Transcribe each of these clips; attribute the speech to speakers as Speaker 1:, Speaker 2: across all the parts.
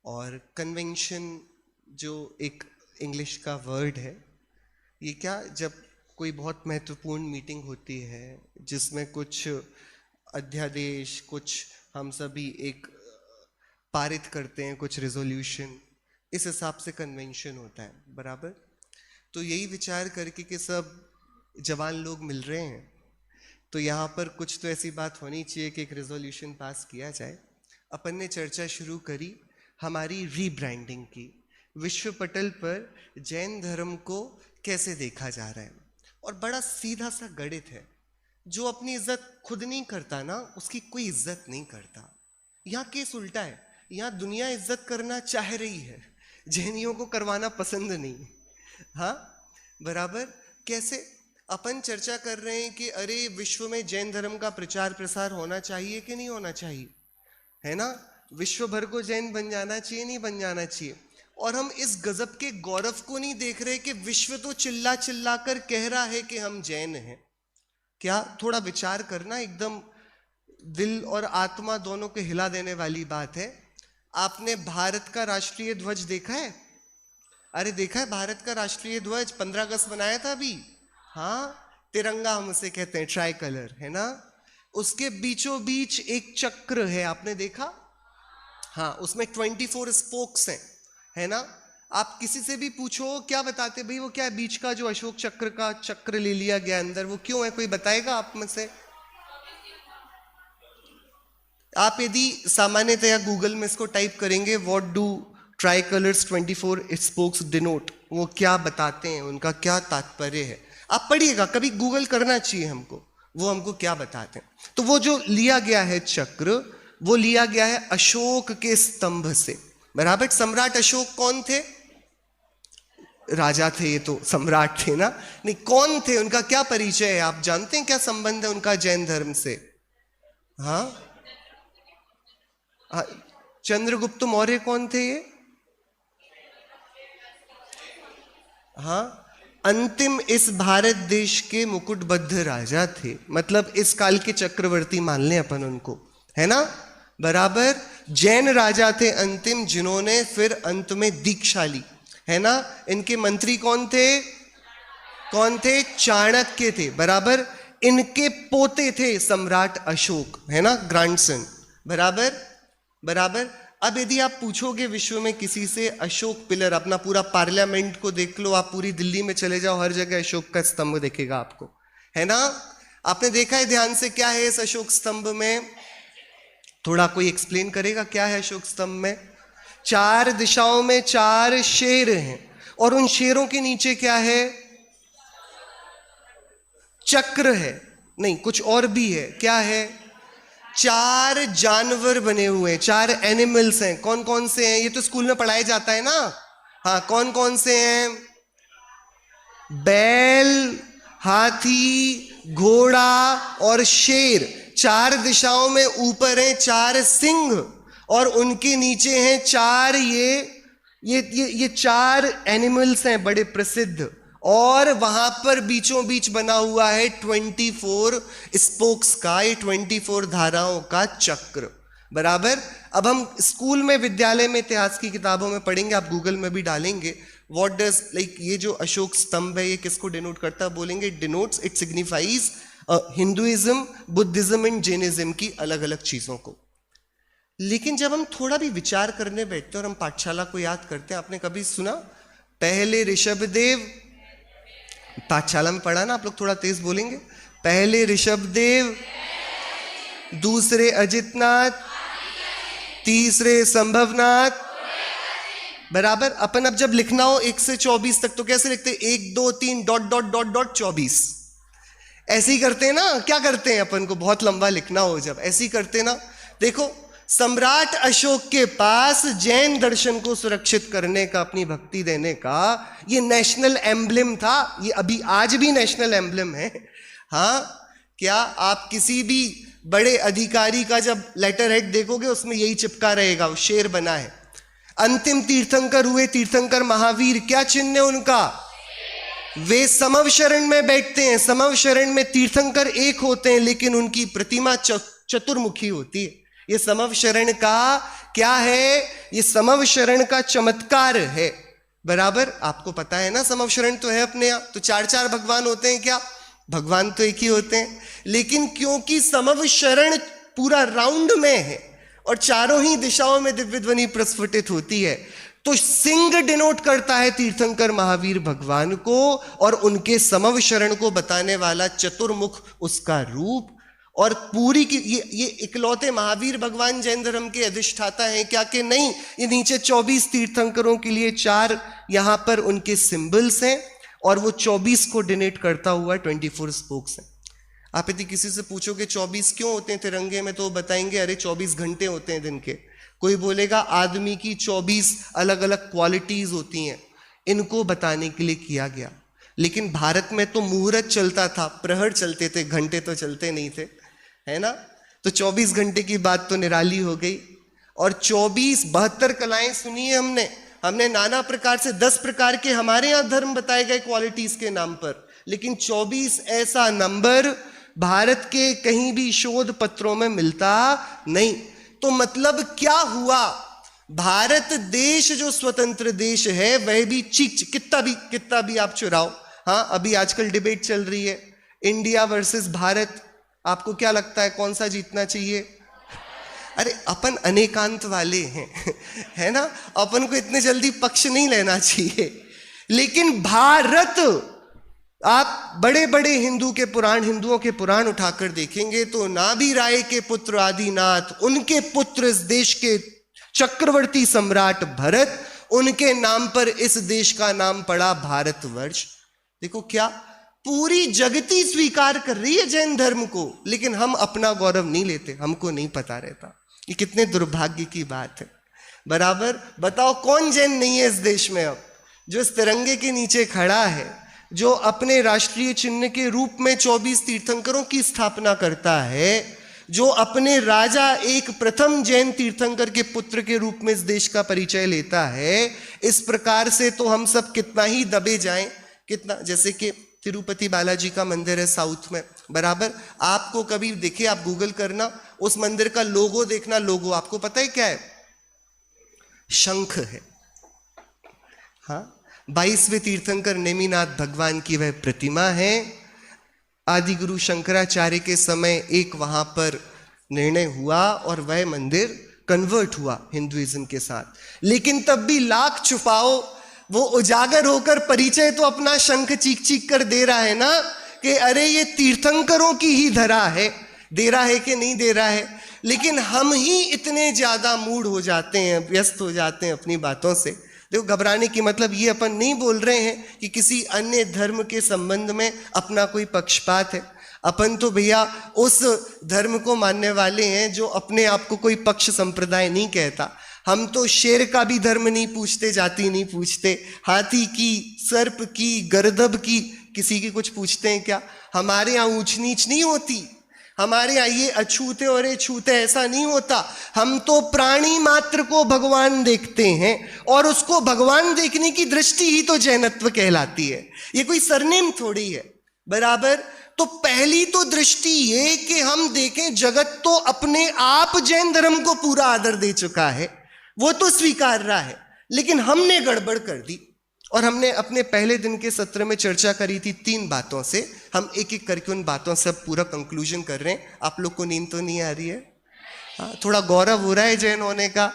Speaker 1: और कन्वेंशन जो एक इंग्लिश का वर्ड है, ये क्या, जब कोई बहुत महत्वपूर्ण मीटिंग होती है जिसमें कुछ अध्यादेश, कुछ हम सभी एक पारित करते हैं, कुछ रेजोल्यूशन, इस हिसाब से कन्वेंशन होता है, बराबर। तो यही विचार करके कि सब जवान लोग मिल रहे हैं तो यहाँ पर कुछ तो ऐसी बात होनी चाहिए कि एक रेजोल्यूशन पास किया जाए। अपन ने चर्चा शुरू करी हमारी रीब्रांडिंग की, विश्व पटल पर जैन धर्म को कैसे देखा जा रहा है। और बड़ा सीधा सा गणित है, जो अपनी इज्जत खुद नहीं करता ना, उसकी कोई इज्जत नहीं करता। यहाँ केस उल्टा है, यहाँ दुनिया इज्जत करना चाह रही है, जैनियों को करवाना पसंद नहीं। हाँ बराबर। कैसे? अपन चर्चा कर रहे हैं कि अरे विश्व में जैन धर्म का प्रचार प्रसार होना चाहिए कि नहीं होना चाहिए, है ना। विश्व भर को जैन बन जाना चाहिए, नहीं बन जाना चाहिए। और हम इस गजब के गौरव को नहीं देख रहे कि विश्व तो चिल्ला चिल्ला कर कह रहा है कि हम जैन हैं। क्या थोड़ा विचार करना, एकदम दिल और आत्मा दोनों को हिला देने वाली बात है। आपने भारत का राष्ट्रीय ध्वज देखा है? अरे देखा है भारत का राष्ट्रीय ध्वज 15 अगस्त बनाया था अभी। हाँ, तिरंगा हम उसे कहते हैं, ट्राई कलर, है ना। उसके बीचों बीच एक चक्र है, आपने देखा? हाँ, उसमें 24 स्पोक्स हैं, है ना। आप किसी से भी पूछो क्या बताते भाई, वो क्या है? बीच का जो अशोक चक्र का चक्र ले लिया गया अंदर, वो क्यों है? कोई बताएगा आप में से? आप यदि सामान्यतया गूगल में इसको टाइप करेंगे, what do try colours 24 spokes denote, वो क्या बताते हैं, उनका क्या तात्पर्य है, आप पढ़िएगा, कभी गूगल करना चाहिए हमको, वो हमको क्या बताते हैं। तो वो जो लिया गया है चक्र, वो लिया गया है अशोक के स्तंभ से, बराबर। सम्राट अशोक कौन थे? राजा थे, ये तो सम्राट थे ना। नहीं, कौन थे, उनका क्या परिचय है, आप जानते हैं? क्या संबंध है उनका जैन धर्म से? हाँ, चंद्रगुप्त मौर्य कौन थे ये? हाँ, अंतिम इस भारत देश के मुकुटबद्ध राजा थे, मतलब इस काल के चक्रवर्ती मान लें अपन उनको, है ना, बराबर। जैन राजा थे अंतिम, जिन्होंने फिर अंत में दीक्षा ली, है ना। इनके मंत्री कौन थे? कौन थे? चाणक्य थे, बराबर। इनके पोते थे सम्राट अशोक, है ना, ग्रैंडसन, बराबर बराबर। अब यदि आप पूछोगे विश्व में किसी से, अशोक पिलर, अपना पूरा पार्लियामेंट को देख लो, आप पूरी दिल्ली में चले जाओ, हर जगह अशोक का स्तंभ दिखेगा आपको, है ना। आपने देखा है ध्यान से, क्या है इस अशोक स्तंभ में? थोड़ा कोई एक्सप्लेन करेगा क्या है अशोक स्तंभ में? 4 दिशाओं में 4 शेर हैं, और उन शेरों के नीचे क्या है? चक्र है। नहीं, कुछ और भी है, क्या है? 4 जानवर बने हुए हैं, 4 एनिमल्स हैं। कौन कौन से हैं? ये तो स्कूल में पढ़ाया जाता है ना। हाँ, कौन कौन से हैं? बैल, हाथी, घोड़ा और शेर। 4 दिशाओं में ऊपर हैं 4 सिंह, और उनके नीचे हैं 4 ये 4 एनिमल्स हैं बड़े प्रसिद्ध। और वहां पर बीचों बीच बना हुआ है 24 स्पोक्स का, ये 24 धाराओं का चक्र, बराबर। अब हम स्कूल में, विद्यालय में, इतिहास की किताबों में पढ़ेंगे, आप गूगल में भी डालेंगे, व्हाट डज, लाइक ये जो अशोक स्तंभ है ये किसको डिनोट करता है? बोलेंगे denotes, it signifies Hinduism, Buddhism and Jainism की अलग अलग चीजों को। लेकिन जब हम थोड़ा भी विचार करने बैठते हैं और हम पाठशाला को याद करते हैं, आपने कभी सुना पहले ऋषभदेव? पाठशाला में पढ़ा ना आप लोग, थोड़ा तेज बोलेंगे। पहले ऋषभदेव, दूसरे अजितनाथ, तीसरे संभवनाथ, बराबर। अपन अब जब लिखना हो 1 से 24 तक तो कैसे लिखते? 1 2 3 डॉट डॉट डॉट डॉट 24, ऐसे ही करते हैं ना। क्या करते हैं अपन को बहुत लंबा लिखना हो जब, ऐसे ही करते हैं ना। देखो, सम्राट अशोक के पास जैन दर्शन को सुरक्षित करने का, अपनी भक्ति देने का, ये नेशनल एम्ब्लेम था, ये अभी आज भी नेशनल एम्ब्लेम है। हाँ, क्या आप किसी भी बड़े अधिकारी का जब लेटर हेड देखोगे उसमें यही चिपका रहेगा, वो शेर बना है। अंतिम तीर्थंकर हुए तीर्थंकर महावीर, क्या चिन्ह है उनका? वे समव शरण में बैठते हैं। समव शरण में तीर्थंकर एक होते हैं, लेकिन उनकी प्रतिमा चतुर्मुखी होती है। ये समव शरण का क्या है? ये समव शरण का चमत्कार है। बराबर, आपको पता है ना समव शरण तो है अपने यहाँ। तो चार चार भगवान होते हैं क्या? भगवान तो एक ही होते हैं, लेकिन क्योंकि समव शरण पूरा राउंड में है और चारों ही दिशाओं में दिव्य ध्वनि प्रस्फुटित होती है, तो सिंह डिनोट करता है तीर्थंकर महावीर भगवान को, और उनके समव शरण को बताने वाला चतुर्मुख उसका रूप। और पूरी की ये इकलौते महावीर भगवान जैन धर्म के अधिष्ठाता हैं क्या? कि नहीं, ये नीचे 24 तीर्थंकरों के लिए 4 यहां पर उनके सिंबल्स हैं, और वो 24 को डिनोट करता हुआ 24 स्पोक्स हैं। आप यदि किसी से पूछोगे 24 क्यों होते हैं तिरंगे में, तो वो बताएंगे अरे 24 घंटे होते हैं दिन के। कोई बोलेगा आदमी की 24 अलग अलग क्वालिटीज होती हैं, इनको बताने के लिए किया गया। लेकिन भारत में तो मुहूर्त चलता था, प्रहर चलते थे, घंटे तो चलते नहीं थे, है ना? तो 24 घंटे की बात तो निराली हो गई। और 24 72 कलाएं सुनी है हमने नाना प्रकार से 10 प्रकार के हमारे यहां धर्म बताए गए क्वालिटीज के नाम पर, लेकिन 24 ऐसा नंबर भारत के कहीं भी शोध पत्रों में मिलता नहीं। तो मतलब क्या हुआ? भारत देश जो स्वतंत्र देश है वह भी कितना भी आप चुराओ। हाँ, अभी आजकल डिबेट चल रही है इंडिया वर्सेस भारत। आपको क्या लगता है कौन सा जीतना चाहिए? अरे अपन अनेकांत वाले हैं है ना, अपन को इतने जल्दी पक्ष नहीं लेना चाहिए। लेकिन भारत, आप बड़े बड़े हिंदुओं के पुराण उठाकर देखेंगे तो नाभि राय के पुत्र आदिनाथ, उनके पुत्र इस देश के चक्रवर्ती सम्राट भरत, उनके नाम पर इस देश का नाम पड़ा भारतवर्ष। देखो क्या पूरी जगती स्वीकार कर रही है जैन धर्म को, लेकिन हम अपना गौरव नहीं लेते, हमको नहीं पता रहता। ये कितने दुर्भाग्य की बात है। बराबर, बताओ कौन जैन नहीं है इस देश में अब, जो इस तिरंगे के नीचे खड़ा है, जो अपने राष्ट्रीय चिन्ह के रूप में 24 तीर्थंकरों की स्थापना करता है, जो अपने राजा एक प्रथम जैन तीर्थंकर के पुत्र के रूप में इस देश का परिचय लेता है। इस प्रकार से तो हम सब कितना ही दबे जाएं, कितना, जैसे कि तिरुपति बालाजी का मंदिर है साउथ में। बराबर, आपको कभी देखे, आप गूगल करना, उस मंदिर का लोगो देखना। लोगो आपको पता है क्या है? शंख है। हाँ, 22वें तीर्थंकर नेमिनाथ भगवान की वह प्रतिमा है। आदि गुरु शंकराचार्य के समय एक वहां पर निर्णय हुआ और वह मंदिर कन्वर्ट हुआ हिंदुइज्म के साथ। लेकिन तब भी लाख छुपाओ, वो उजागर होकर परिचय तो अपना शंख चीख चीख कर दे रहा है ना, कि अरे ये तीर्थंकरों की ही धरा है। दे रहा है कि नहीं दे रहा है? लेकिन हम ही इतने ज्यादा मूड हो जाते हैं, व्यस्त हो जाते हैं अपनी बातों से। देखो, घबराने की मतलब ये अपन नहीं बोल रहे हैं कि किसी अन्य धर्म के संबंध में अपना कोई पक्षपात है। अपन तो भैया उस धर्म को मानने वाले हैं जो अपने आप को कोई पक्ष संप्रदाय नहीं कहता। हम तो शेर का भी धर्म नहीं पूछते, जाति नहीं पूछते, हाथी की, सर्प की, गर्दभ की, किसी की कुछ पूछते हैं क्या? हमारे यहाँ ऊंच नीच नहीं होती, हमारे यहाँ ये अछूते और ये छूते ऐसा नहीं होता। हम तो प्राणी मात्र को भगवान देखते हैं, और उसको भगवान देखने की दृष्टि ही तो जैनत्व कहलाती है। ये कोई सरनेम थोड़ी है। बराबर, तो पहली तो दृष्टि ये कि हम देखें, जगत तो अपने आप जैन धर्म को पूरा आदर दे चुका है, वो तो स्वीकार रहा है, लेकिन हमने गड़बड़ कर दी। और हमने अपने पहले दिन के सत्र में चर्चा करी थी 3 बातों से। हम एक एक करके उन बातों से पूरा कंक्लूजन कर रहे हैं। आप लोग को नींद तो नहीं आ रही है? हाँ, थोड़ा गौरव हो रहा है जैन होने का।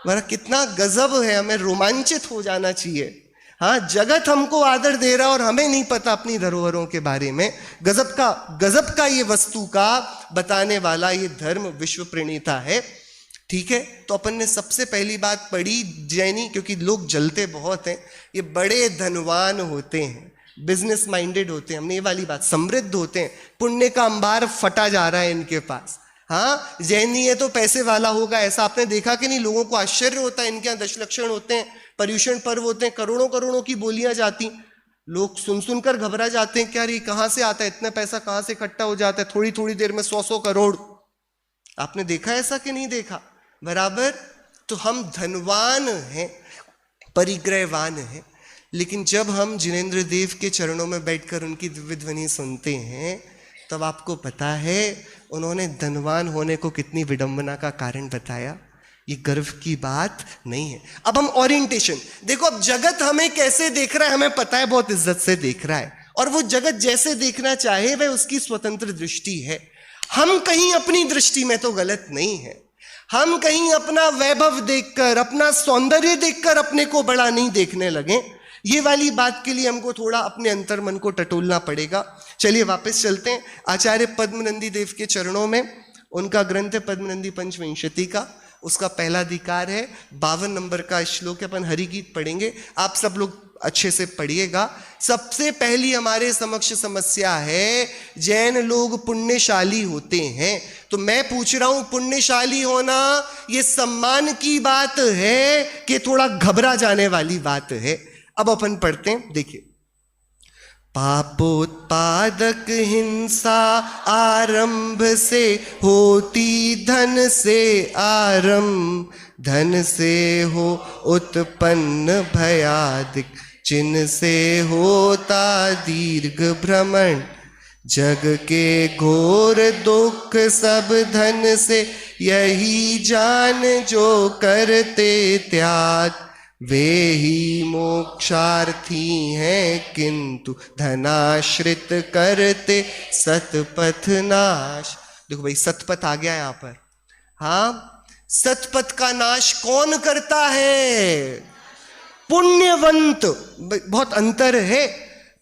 Speaker 1: मेरा कितना गजब है, हमें रोमांचित हो जाना चाहिए। हाँ, जगत हमको आदर दे रहा और हमें नहीं पता अपनी धरोहरों के बारे में। गजब का ये वस्तु का बताने वाला ये धर्म विश्व प्रणीता है। ठीक है, तो अपन ने सबसे पहली बात पढ़ी जैनी, क्योंकि लोग जलते बहुत हैं, ये बड़े धनवान होते हैं, बिजनेस माइंडेड होते हैं। हमने ये वाली बात, समृद्ध होते हैं, पुण्य का अंबार फटा जा रहा है इनके पास। हाँ, जैन नहीं है तो पैसे वाला होगा, ऐसा आपने देखा कि नहीं? लोगों को आश्चर्य होता है, इनके यहाँ दशलक्षण होते हैं, पर्यूषण पर्व होते हैं, करोड़ों करोड़ों की बोलियां जाती, लोग सुन सुनकर घबरा जाते हैं, क्या ये कहाँ से आता है, इतना पैसा कहाँ से इकट्ठा हो जाता है थोड़ी थोड़ी देर में 100 करोड़। आपने देखा ऐसा कि नहीं देखा? बराबर, तो हम धनवान हैं, परिग्रहवान हैं। लेकिन जब हम जिनेंद्र देव के चरणों में बैठकर उनकी दिव्य ध्वनि सुनते हैं, तब आपको पता है उन्होंने धनवान होने को कितनी विडंबना का कारण बताया। ये गर्व की बात नहीं है। अब हम ओरिएंटेशन देखो, अब जगत हमें कैसे देख रहा है हमें पता है, बहुत इज्जत से देख रहा है, और वो जगत जैसे देखना चाहे वह उसकी स्वतंत्र दृष्टि है। हम कहीं अपनी दृष्टि में तो गलत नहीं है, हम कहीं अपना वैभव देखकर, अपना सौंदर्य देखकर अपने को बड़ा नहीं देखने लगे। ये वाली बात के लिए हमको थोड़ा अपने अंतर मन को टटोलना पड़ेगा। चलिए वापस चलते हैं आचार्य पद्मनंदी देव के चरणों में। उनका ग्रंथ है पद्मनंदी पंचविंशति का, उसका पहला अधिकार है, 52 नंबर का श्लोक है। अपन हरिगीत पढ़ेंगे, आप सब लोग अच्छे से पढ़िएगा। सबसे पहली हमारे समक्ष समस्या है, जैन लोग पुण्यशाली होते हैं। तो मैं पूछ रहा हूं, पुण्यशाली होना ये सम्मान की बात है कि थोड़ा घबरा जाने वाली बात है? अब अपन पढ़ते हैं, देखिए। पापोत्पादक हिंसा आरंभ से होती धन से आरंभ, धन से हो उत्पन्न भयादिक, चिन्ह से होता दीर्घ भ्रमण, जग के घोर दुख सब धन से, यही जान जो करते त्याग, वे ही मोक्षार्थी हैं किंतु धनाश्रित करते सतपथ नाश। देखो भाई, सतपथ आ गया यहां पर। हाँ, सतपथ का नाश कौन करता है? पुण्यवंत। बहुत अंतर है,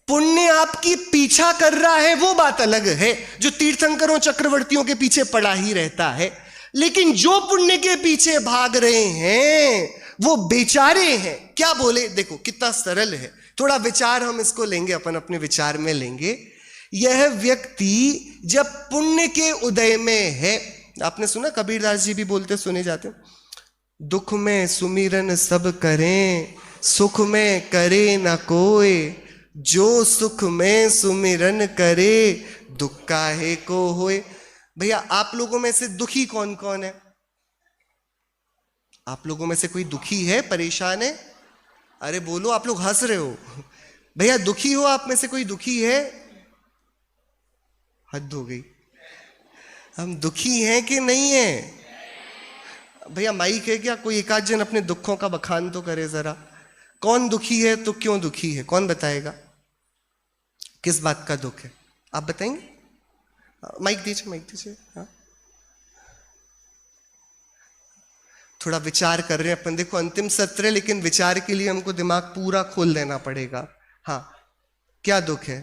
Speaker 1: पुण्य आपकी पीछा कर रहा है वो बात अलग है, जो तीर्थंकरों चक्रवर्तियों के पीछे पड़ा ही रहता है, लेकिन जो पुण्य के पीछे भाग रहे हैं वो बेचारे हैं। क्या बोले, देखो कितना सरल है। थोड़ा विचार हम इसको लेंगे, अपन अपने विचार में लेंगे। यह व्यक्ति जब पुण्य के उदय में है, आपने सुना कबीरदास जी भी बोलते सुने जाते, दुख में सुमिरन सब करें, सुख में करे न कोई, जो सुख में सुमिरन करे, दुख काहे को होए। भैया, आप लोगों में से दुखी कौन कौन है? आप लोगों में से कोई दुखी है, परेशान है? अरे बोलो, आप लोग हंस रहे हो। भैया दुखी हो आप में से कोई दुखी है? हद हो गई, हम दुखी हैं कि नहीं है? भैया माइक है क्या? कोई एक आध जन अपने दुखों का बखान तो करे जरा। कौन दुखी है तो क्यों दुखी है? कौन बताएगा किस बात का दुख है? आप बताएंगे? माइक दीजिए, माइक दीजिए। हाँ, थोड़ा विचार कर रहे हैं अपन। देखो अंतिम सत्र है, लेकिन विचार के लिए हमको दिमाग पूरा खोल देना पड़ेगा। हाँ, क्या दुख है?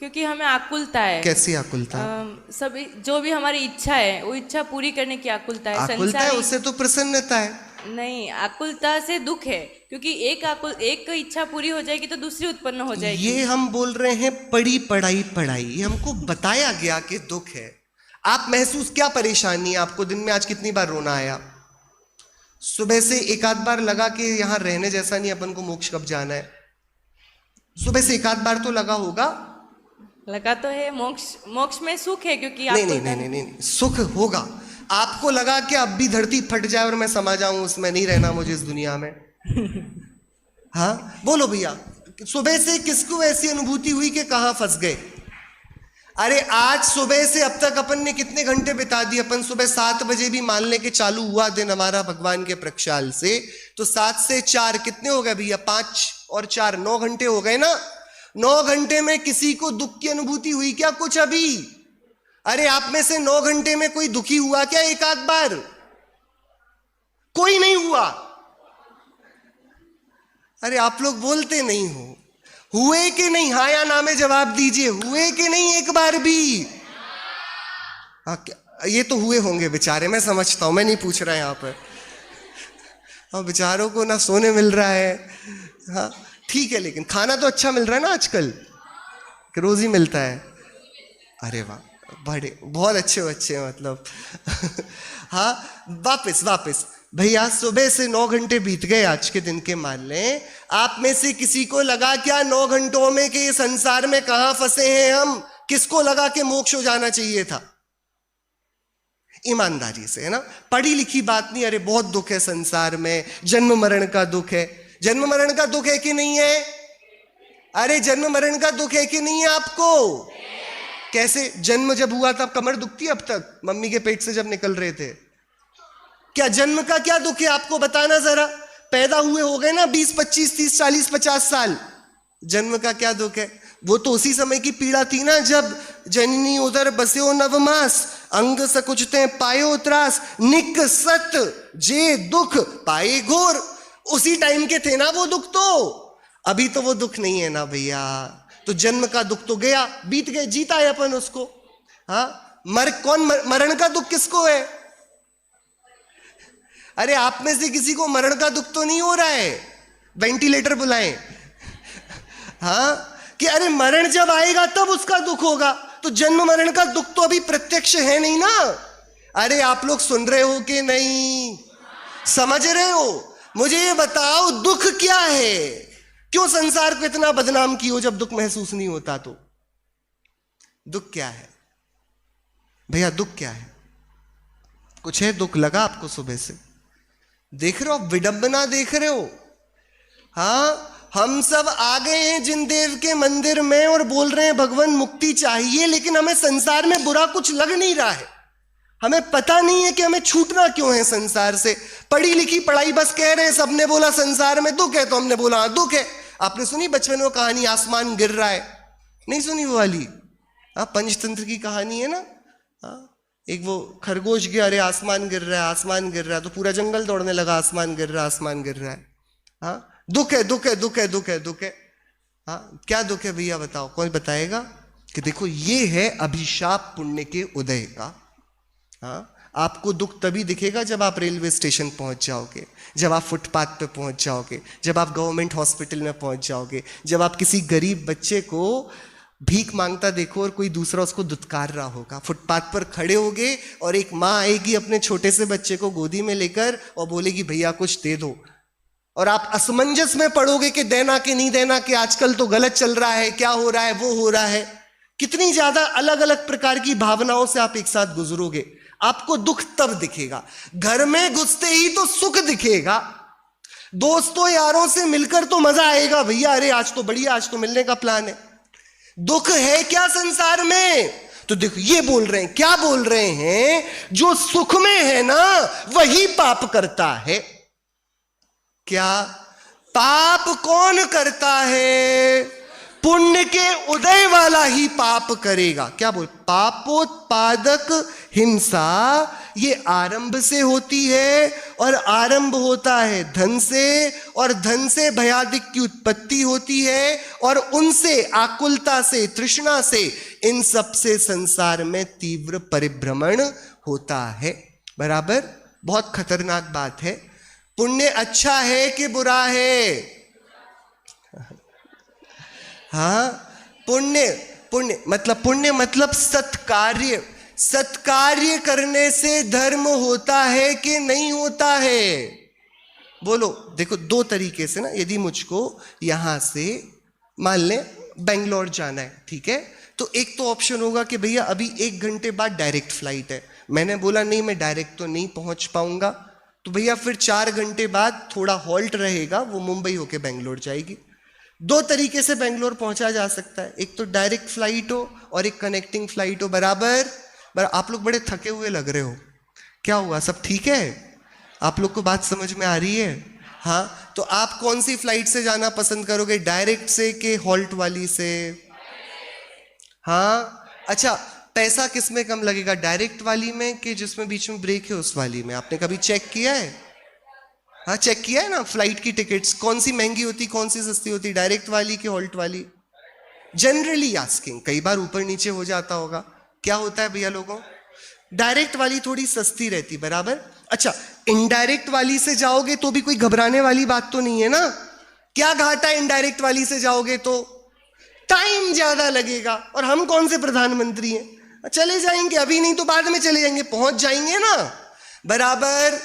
Speaker 2: क्योंकि हमें आकुलता है।
Speaker 1: कैसी आकुलता?
Speaker 2: सभी जो भी हमारी इच्छा है वो इच्छा पूरी करने की आकुलता है।
Speaker 1: आकुलता है, उससे तो प्रसन्नता है।
Speaker 2: नहीं, आकुलता से दुख है, क्योंकि एक इच्छा पूरी हो जाएगी तो दूसरी उत्पन्न हो जाएगी।
Speaker 1: ये हम बोल रहे हैं पढ़ी पढ़ाई पढ़ाई, हमको बताया गया कि दुख है। आप महसूस, क्या परेशानी है आपको? दिन में आज कितनी बार रोना आया? सुबह से एक आध बार लगा कि यहां रहने जैसा नहीं, अपन को मोक्ष कब जाना है? सुबह से एक आध बार तो लगा होगा।
Speaker 2: लगा तो है, मोक्ष में सुख है, क्योंकि
Speaker 1: नहीं नहीं नहीं नहीं, सुख होगा। आपको लगा कि अब भी धरती फट जाए और मैं समा जाऊं उसमें, नहीं रहना मुझे इस दुनिया में। हाँ बोलो भैया, सुबह से किसको ऐसी अनुभूति हुई कि कहां फंस गए? अरे आज सुबह से अब तक अपन ने कितने घंटे बिता दिए? अपन सुबह 7 बजे भी मान लें कि चालू हुआ दिन हमारा भगवान के प्रक्षाल से, तो 7 से 4 कितने हो गए भैया? 5 और 4 9 घंटे हो गए ना। 9 घंटे में किसी को दुख की अनुभूति हुई क्या कुछ अभी? अरे आप में से 9 घंटे में कोई दुखी हुआ क्या एक आध बार? कोई नहीं हुआ। अरे आप लोग बोलते नहीं हो, हुए कि नहीं? हाँ या ना में जवाब दीजिए, हुए कि नहीं एक बार भी? हाँ, ये तो हुए होंगे बेचारे, मैं समझता हूं, मैं नहीं पूछ रहा यहां पर। हाँ, बेचारों को ना सोने मिल रहा है। हाँ ठीक है, लेकिन खाना तो अच्छा मिल रहा है ना आजकल, रोज ही मिलता है। अरे वाह, बड़े बहुत अच्छे बच्चे मतलब। हाँ वापस भैया, सुबह से 9 घंटे बीत गए आज के दिन के, मान लें आप में से किसी को लगा क्या 9 घंटों में कि ये संसार में कहां फंसे हैं हम? किसको लगा कि मोक्ष हो जाना चाहिए था? ईमानदारी से, है ना, पढ़ी लिखी बात नहीं। अरे बहुत दुख है संसार में, जन्म मरण का दुख है। जन्म मरण का दुख है कि नहीं है? अरे जन्म मरण का दुख है कि नहीं है आपको? कैसे? जन्म जब हुआ तब कमर दुखती है अब तक, मम्मी के पेट से जब निकल रहे थे? क्या जन्म का क्या दुख है आपको बताना जरा। पैदा हुए हो गए ना 20 25 30 40 50 साल, जन्म का क्या दुख है। वो तो उसी समय की पीड़ा थी ना जब जननी उदर बस्यो नवमास, अंग सकुचते पायो त्रास, निक सत जे दुख पाए घोर। उसी टाइम के थे ना वो दुख। तो अभी तो वो दुख नहीं है ना भैया। तो जन्म का दुख तो गया, बीत गए, जीता है अपन उसको। हाँ मरण का दुख किसको है? अरे आप में से किसी को मरण का दुख तो नहीं हो रहा है? वेंटिलेटर बुलाएं। हाँ कि अरे मरण जब आएगा तब उसका दुख होगा। तो जन्म मरण का दुख तो अभी प्रत्यक्ष है नहीं ना। अरे आप लोग सुन रहे हो कि नहीं, समझ रहे हो? मुझे ये बताओ दुख क्या है? क्यों संसार को इतना बदनाम किया जब दुख महसूस नहीं होता? तो दुख क्या है भैया? दुख क्या है? कुछ है दुख लगा आपको? सुबह से देख रहे हो, विडंबना देख रहे हो। हाँ हम सब आ गए हैं जिन देव के मंदिर में और बोल रहे हैं भगवान मुक्ति चाहिए, लेकिन हमें संसार में बुरा कुछ लग नहीं रहा है। हमें पता नहीं है कि हमें छूटना क्यों है संसार से। पढ़ी लिखी पढ़ाई बस कह रहे हैं, सबने बोला संसार में दुख है तो हमने बोला हाँ दुख है। आपने सुनी बचपन में कहानी आसमान गिर रहा है? नहीं सुनी वो वाली? हाँ पंचतंत्र की कहानी है ना। हाँ एक वो खरगोश गया, अरे आसमान गिर रहा है, आसमान गिर रहा है, तो पूरा जंगल दौड़ने लगा, आसमान गिर रहा है, आसमान गिर रहा है। हाँ दुख है, दुख है, दुख है, दुख है, दुख है। हाँ क्या दुख है भैया बताओ, कौन बताएगा? कि देखो ये है अभिशाप पुण्य के उदय का। हाँ आपको दुख तभी दिखेगा जब आप रेलवे स्टेशन पहुंच जाओगे, जब आप फुटपाथ पे पहुंच जाओगे, जब आप गवर्नमेंट हॉस्पिटल में पहुंच जाओगे, जब आप किसी गरीब बच्चे को भीख मांगता देखो और कोई दूसरा उसको दुत्कार रहा होगा। फुटपाथ पर खड़े होगे और एक माँ आएगी अपने छोटे से बच्चे को गोदी में लेकर और बोलेगी भैया कुछ दे दो, और आप असमंजस में पड़ोगे कि देना कि नहीं देना, कि आजकल तो गलत चल रहा है, क्या हो रहा है, वो हो रहा है। कितनी ज्यादा अलग अलग प्रकार की भावनाओं से आप एक साथ गुजरोगे। आपको दुख तब दिखेगा, घर में घुसते ही तो सुख दिखेगा। दोस्तों यारों से मिलकर तो मजा आएगा भैया, अरे आज तो बढ़िया, आज तो मिलने का प्लान है। दुख है क्या संसार में? तो देखो ये बोल रहे हैं, क्या बोल रहे हैं? जो सुख में है ना वही पाप करता है। क्या पाप कौन करता है? पुण्य के उदय वाला ही पाप करेगा। क्या बोल? पापोत्पादक हिंसा ये आरंभ से होती है, और आरंभ होता है धन से, और धन से भयादिक की उत्पत्ति होती है, और उनसे आकुलता से, तृष्णा से, इन सब से संसार में तीव्र परिभ्रमण होता है। बराबर? बहुत खतरनाक बात है। पुण्य अच्छा है कि बुरा है? हाँ पुण्य, पुण्य मतलब सत्कार्य। सत्कार्य करने से धर्म होता है कि नहीं होता है? बोलो। देखो दो तरीके से ना, यदि मुझको यहां से मान लें बेंगलोर जाना है, ठीक है, तो एक तो ऑप्शन होगा कि भैया अभी 1 घंटे बाद डायरेक्ट फ्लाइट है। मैंने बोला नहीं मैं डायरेक्ट तो नहीं पहुंच पाऊंगा, तो भैया फिर 4 घंटे बाद थोड़ा हॉल्ट रहेगा, वो मुंबई होके बेंगलोर जाएगी। 2 तरीके से बेंगलोर पहुंचा जा सकता है, एक तो डायरेक्ट फ्लाइट हो और एक कनेक्टिंग फ्लाइट हो। बराबर? आप लोग बड़े थके हुए लग रहे हो, क्या हुआ? सब ठीक है? आप लोग को बात समझ में आ रही है? हाँ तो आप कौन सी फ्लाइट से जाना पसंद करोगे, डायरेक्ट से कि हॉल्ट वाली से? हाँ अच्छा, पैसा किस में कम लगेगा, डायरेक्ट वाली में कि जिसमें बीच में ब्रेक है उस वाली में? आपने कभी चेक किया है? हाँ चेक किया है ना फ्लाइट की टिकट्स, कौन सी महंगी होती, कौन सी सस्ती होती, डायरेक्ट वाली कि हॉल्ट वाली? जनरली आस्किंग, कई बार ऊपर नीचे हो जाता होगा। क्या होता है भैया लोगों? डायरेक्ट वाली थोड़ी सस्ती रहती। बराबर? अच्छा इनडायरेक्ट वाली से जाओगे तो भी कोई घबराने वाली बात तो नहीं है ना? क्या घाटा है इनडायरेक्ट वाली से जाओगे तो? टाइम ज्यादा लगेगा, और हम कौन से प्रधानमंत्री हैं, चले जाएंगे, अभी नहीं तो बाद में चले जाएंगे, पहुंच जाएंगे ना। बराबर?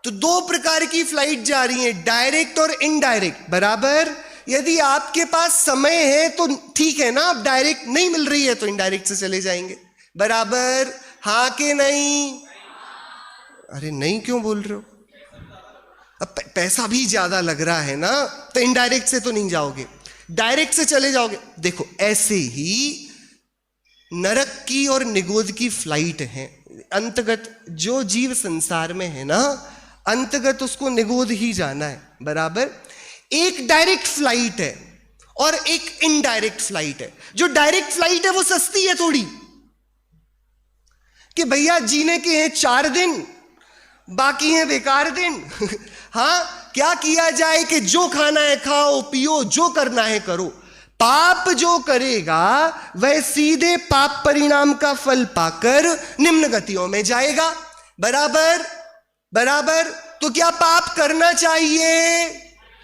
Speaker 1: तो 2 प्रकार की फ्लाइट जा रही है, डायरेक्ट और इनडायरेक्ट। बराबर? यदि आपके पास समय है तो ठीक है ना, आप डायरेक्ट नहीं मिल रही है तो इनडायरेक्ट से चले जाएंगे। बराबर? हाँ कि नहीं? अरे नहीं क्यों बोल रहे हो? अब पैसा भी ज्यादा लग रहा है ना, तो इनडायरेक्ट से तो नहीं जाओगे, डायरेक्ट से चले जाओगे। देखो ऐसे ही नरक की और निगोद की फ्लाइट है। अंतगत जो जीव संसार में है ना, अंतगत उसको निगोद ही जाना है, बराबर। एक डायरेक्ट फ्लाइट है और एक इनडायरेक्ट फ्लाइट है। जो डायरेक्ट फ्लाइट है वो सस्ती है थोड़ी, कि भैया जीने के हैं 4 दिन, बाकी हैं बेकार दिन। हाँ, क्या किया जाए कि जो खाना है खाओ पियो, जो करना है करो। पाप जो करेगा वह सीधे पाप परिणाम का फल पाकर निम्न गतियों में जाएगा, बराबर बराबर। तो क्या पाप करना चाहिए?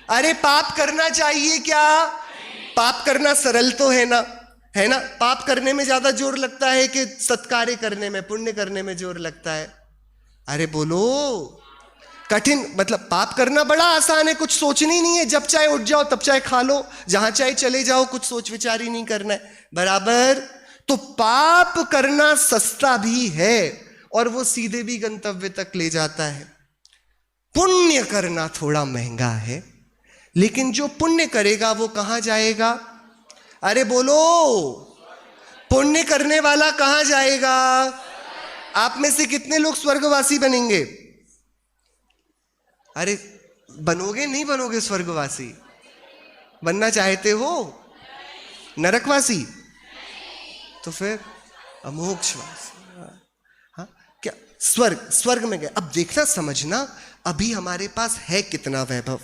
Speaker 1: अरे पाप करना चाहिए क्या? पाप करना सरल तो है ना, है ना? पाप करने में ज्यादा जोर लगता है कि सत्कार्य करने में, पुण्य करने में जोर लगता है? अरे बोलो, कठिन मतलब पाप करना बड़ा आसान है, कुछ सोचना ही नहीं है, जब चाहे उठ जाओ तब चाहे खा लो, जहां चाहे चले जाओ, कुछ सोच विचार ही नहीं करना है, बराबर। तो पाप करना सस्ता भी है और वो सीधे भी गंतव्य तक ले जाता है। पुण्य करना थोड़ा महंगा है, लेकिन जो पुण्य करेगा वो कहां जाएगा? अरे बोलो, पुण्य करने वाला कहां जाएगा? आप में से कितने लोग स्वर्गवासी बनेंगे? अरे बनोगे नहीं बनोगे स्वर्गवासी? बनना चाहते हो? नरकवासी? तो फिर अमोक्षवासी। हाँ, क्या स्वर्ग में गए? अब देखना समझना, अभी हमारे पास है कितना वैभव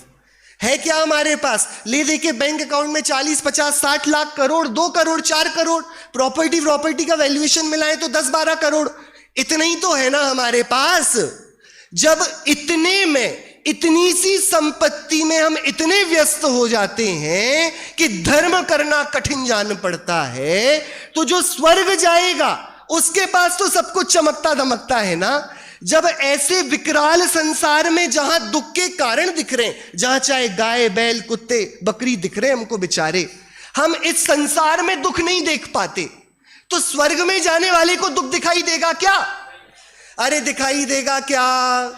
Speaker 1: है, क्या हमारे पास ले दे के बैंक अकाउंट में 40, 50, 60 लाख, करोड़, 2 करोड़, 4 करोड़, प्रॉपर्टी का वैल्यूएशन मिलाए तो 10-12 करोड़, इतना ही तो है ना हमारे पास। जब इतने में, इतनी सी संपत्ति में हम इतने व्यस्त हो जाते हैं कि धर्म करना कठिन जान पड़ता है, तो जो स्वर्ग जाएगा उसके पास तो सब कुछ चमकता धमकता है ना। जब ऐसे विकराल संसार में जहां दुख के कारण दिख रहे हैं, जहां चाहे गाय बैल कुत्ते बकरी दिख रहे हैं हमको बेचारे, हम इस संसार में दुख नहीं देख पाते, तो स्वर्ग में जाने वाले को दुख दिखाई देगा क्या? अरे दिखाई देगा क्या?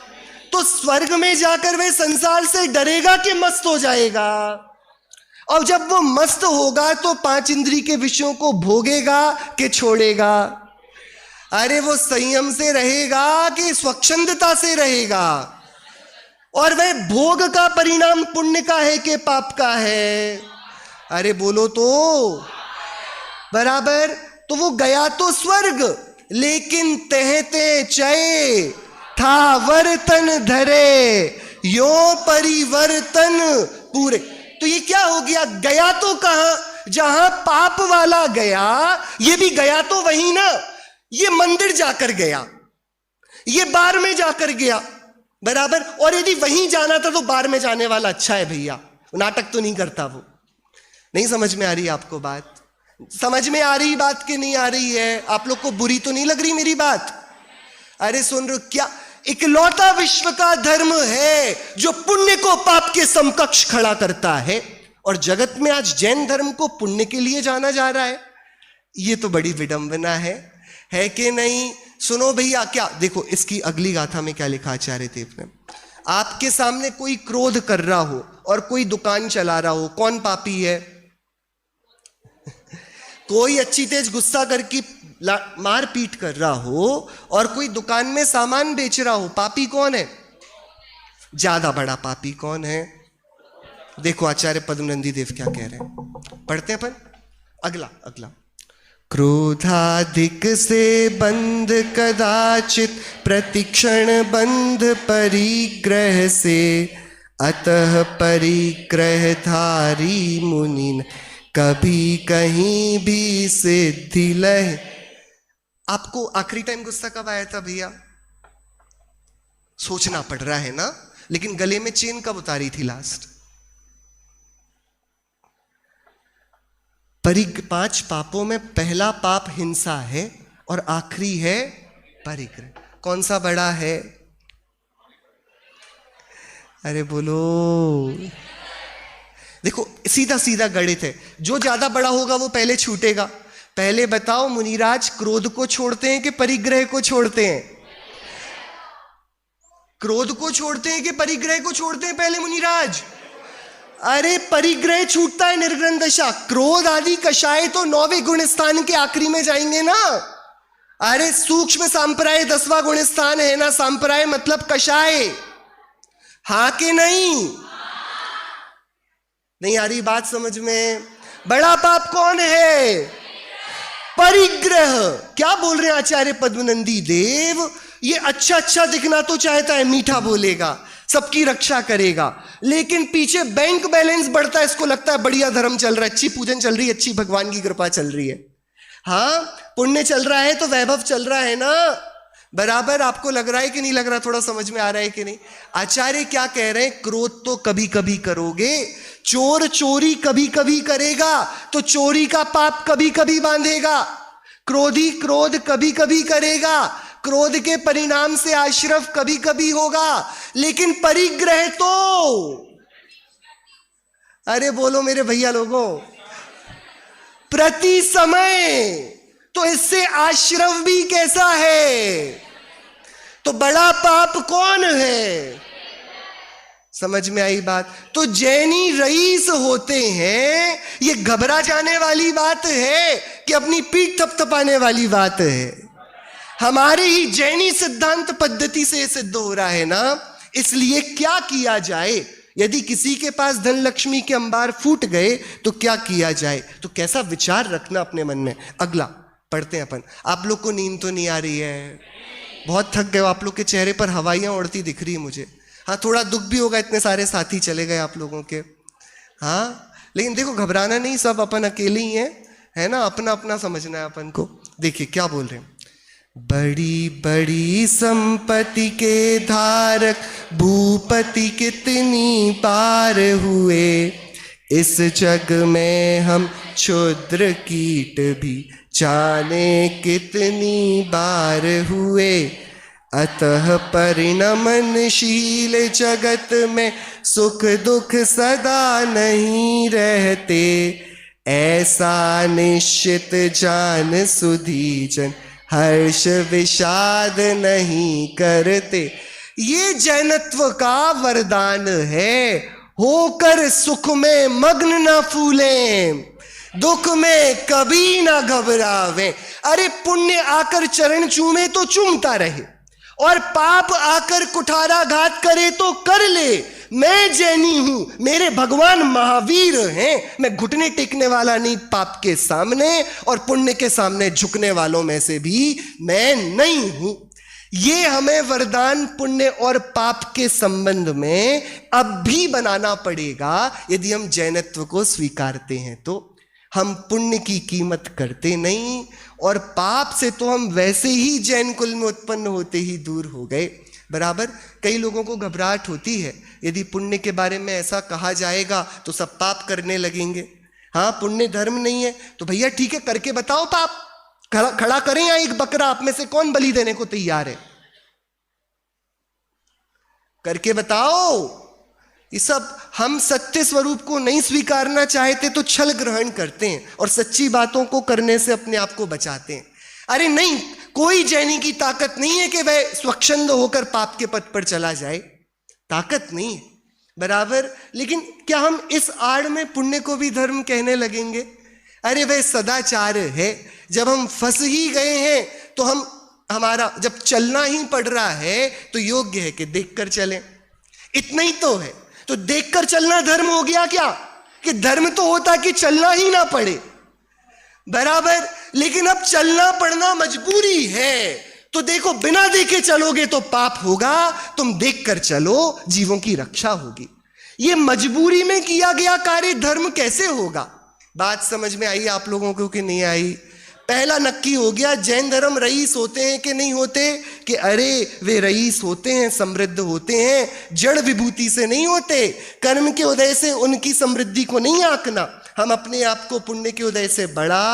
Speaker 1: तो स्वर्ग में जाकर वह संसार से डरेगा कि मस्त हो जाएगा? और जब वो मस्त होगा तो 5 इंद्रिय के विषयों को भोगेगा कि छोड़ेगा? अरे वो संयम से रहेगा कि स्वच्छंदता से रहेगा? और वह भोग का परिणाम पुण्य का है कि पाप का है? अरे बोलो तो, बराबर। तो वो गया तो स्वर्ग, लेकिन तहते चये था वर्तन धरे, यो परिवर्तन पूरे। तो ये क्या हो गया? गया तो कहां? जहां पाप वाला गया, ये भी गया तो वही ना, ये मंदिर जाकर गया, ये बार में जाकर गया, बराबर। और यदि वहीं जाना था तो बार में जाने वाला अच्छा है भैया, नाटक तो नहीं करता वो। नहीं समझ में आ रही आपको बात? समझ में आ रही बात कि नहीं आ रही है? आप लोग को बुरी तो नहीं लग रही मेरी बात? अरे सुन रहे हो क्या? इकलौता विश्व का धर्म है जो पुण्य को पाप के समकक्ष खड़ा करता है, और जगत में आज जैन धर्म को पुण्य के लिए जाना जा रहा है। ये तो बड़ी विडंबना है कि नहीं? सुनो भैया, क्या देखो इसकी अगली गाथा में क्या लिखा आचार्य देव ने। आपके सामने कोई क्रोध कर रहा हो और कोई दुकान चला रहा हो, कौन पापी है? कोई अच्छी तेज गुस्सा करके मार पीट कर रहा हो और कोई दुकान में सामान बेच रहा हो, पापी कौन है? ज्यादा बड़ा पापी कौन है? देखो आचार्य पद्मनंदी देव क्या कह रहे हैं, पढ़ते हैं अपन। अगला क्रोधाधिक से बंध कदाचित प्रतिक्षण बंध परिग्रह से, अतः परिग्रहधारी मुनि कभी कहीं भी सिद्धि लह। आपको आखिरी टाइम गुस्सा कब आया था भैया? सोचना पड़ रहा है ना, लेकिन गले में चेन कब उतारी थी लास्ट? 5 पापों में पहला पाप हिंसा है और आखिरी है परिग्रह। कौन सा बड़ा है? अरे बोलो। देखो सीधा सीधा गणित है, जो ज्यादा बड़ा होगा वो पहले छूटेगा। पहले बताओ मुनिराज, क्रोध को छोड़ते हैं कि परिग्रह को छोड़ते हैं? क्रोध को छोड़ते हैं कि परिग्रह को छोड़ते हैं पहले मुनिराज? अरे परिग्रह छूटता है निर्ग्रह दशा, क्रोध आदि कषाय तो 9वें गुण स्थान के आखिरी में जाएंगे ना। अरे सूक्ष्म सांप्राय 10वां गुण स्थान है ना, सांप्राय मतलब कषाय, हाँ कि नहीं? नहीं आ रही बात समझ में? बड़ा पाप कौन है? परिग्रह। क्या बोल रहे हैं आचार्य पद्मनंदी देव? ये अच्छा अच्छा दिखना तो चाहता है, मीठा बोलेगा, सबकी रक्षा करेगा, लेकिन पीछे बैंक बैलेंस बढ़ता है, इसको लगता है बढ़िया धर्म चल रहा है, अच्छी पूजन चल रही है, अच्छी भगवान की कृपा चल रही है। हाँ, पुण्य चल रहा है तो वैभव चल रहा है ना। बराबर आपको लग रहा है कि नहीं लग रहा? थोड़ा समझ में आ रहा है कि नहीं? आचार्य क्या कह रहे हैं? क्रोध तो कभी कभी करोगे, चोर चोरी कभी कभी करेगा तो चोरी का पाप कभी कभी बांधेगा, क्रोधी क्रोध कभी कभी करेगा, क्रोध के परिणाम से आश्रव कभी कभी होगा, लेकिन परिग्रह तो, अरे बोलो मेरे भैया लोगों, प्रति समय। तो इससे आश्रव भी कैसा है? तो बड़ा पाप कौन है? समझ में आई बात? तो जैनी रईस होते हैं, ये घबरा जाने वाली बात है कि अपनी पीठ थपथपाने वाली बात है? हमारे ही जैनी सिद्धांत पद्धति से सिद्ध हो रहा है ना। इसलिए क्या किया जाए? यदि किसी के पास धन लक्ष्मी के अंबार फूट गए तो क्या किया जाए? तो कैसा विचार रखना अपने मन में। अगला पढ़ते हैं अपन। आप लोग को नींद तो नहीं आ रही है? बहुत थक गए हो, आप लोग के चेहरे पर हवाइयां उड़ती दिख रही है मुझे। हाँ, थोड़ा दुख भी होगा, इतने सारे साथी चले गए आप लोगों के। हाँ, लेकिन देखो घबराना नहीं, सब अपन अकेले ही हैं, है ना। अपना अपना समझना है अपन को। देखिए क्या बोल रहे हैं। बड़ी बड़ी संपत्ति के धारक भूपति कितनी बार हुए, इस जग में हम क्षुद्र कीट भी जाने कितनी बार हुए। अतः परिणमनशील जगत में सुख दुख सदा नहीं रहते, ऐसा निश्चित जान सुधीजन हर्ष विषाद नहीं करते। ये जैनत्व का वरदान है। होकर सुख में मग्न न फूलें, दुख में कभी ना घबरावे। अरे पुण्य आकर चरण चूमे तो चूमता रहे, और पाप आकर कुठाराघात करे तो कर ले। मैं जैनी हूं, मेरे भगवान महावीर हैं, मैं घुटने टेकने वाला नहीं पाप के सामने, और पुण्य के सामने झुकने वालों में से भी मैं नहीं हूं। ये हमें वरदान पुण्य और पाप के संबंध में अब भी बनाना पड़ेगा यदि हम जैनत्व को स्वीकारते हैं। तो हम पुण्य की कीमत करते नहीं, और पाप से तो हम वैसे ही जैन कुल में उत्पन्न होते ही दूर हो गए। बराबर कई लोगों को घबराहट होती है, यदि पुण्य के बारे में ऐसा कहा जाएगा तो सब पाप करने लगेंगे। हाँ, पुण्य धर्म नहीं है तो भैया ठीक है, करके बताओ पाप। खड़ा करें या एक बकरा, आप में से कौन बलि देने को तैयार है? करके बताओ। ये सब हम सत्य स्वरूप को नहीं स्वीकारना चाहते तो छल ग्रहण करते हैं, और सच्ची बातों को करने से अपने आप को बचाते हैं। अरे नहीं, कोई जैनी की ताकत नहीं है कि वह स्वच्छंद होकर पाप के पथ पर चला जाए, ताकत नहीं है। बराबर, लेकिन क्या हम इस आड़ में पुण्य को भी धर्म कहने लगेंगे? अरे वह सदाचार है। जब हम फंस ही गए हैं तो हमारा जब चलना ही पड़ रहा है तो योग्य है कि देखकर चलें। इतना ही तो है। तो देखकर चलना धर्म हो गया क्या? कि धर्म तो होता कि चलना ही ना पड़े। बराबर, लेकिन अब चलना पड़ना मजबूरी है। तो देखो, बिना देखे चलोगे तो पाप होगा, तुम देखकर चलो, जीवों की रक्षा होगी। ये मजबूरी में किया गया कार्य धर्म कैसे होगा? बात समझ में आई आप लोगों को कि नहीं आई? पहला नक्की हो गया, जैन धर्म रईस होते हैं कि नहीं होते? कि अरे वे रईस होते हैं, समृद्ध होते हैं, जड़ विभूति से नहीं होते। कर्म के उदय से उनकी समृद्धि को नहीं आंकना। हम अपने आप को पुण्य के उदय से बड़ा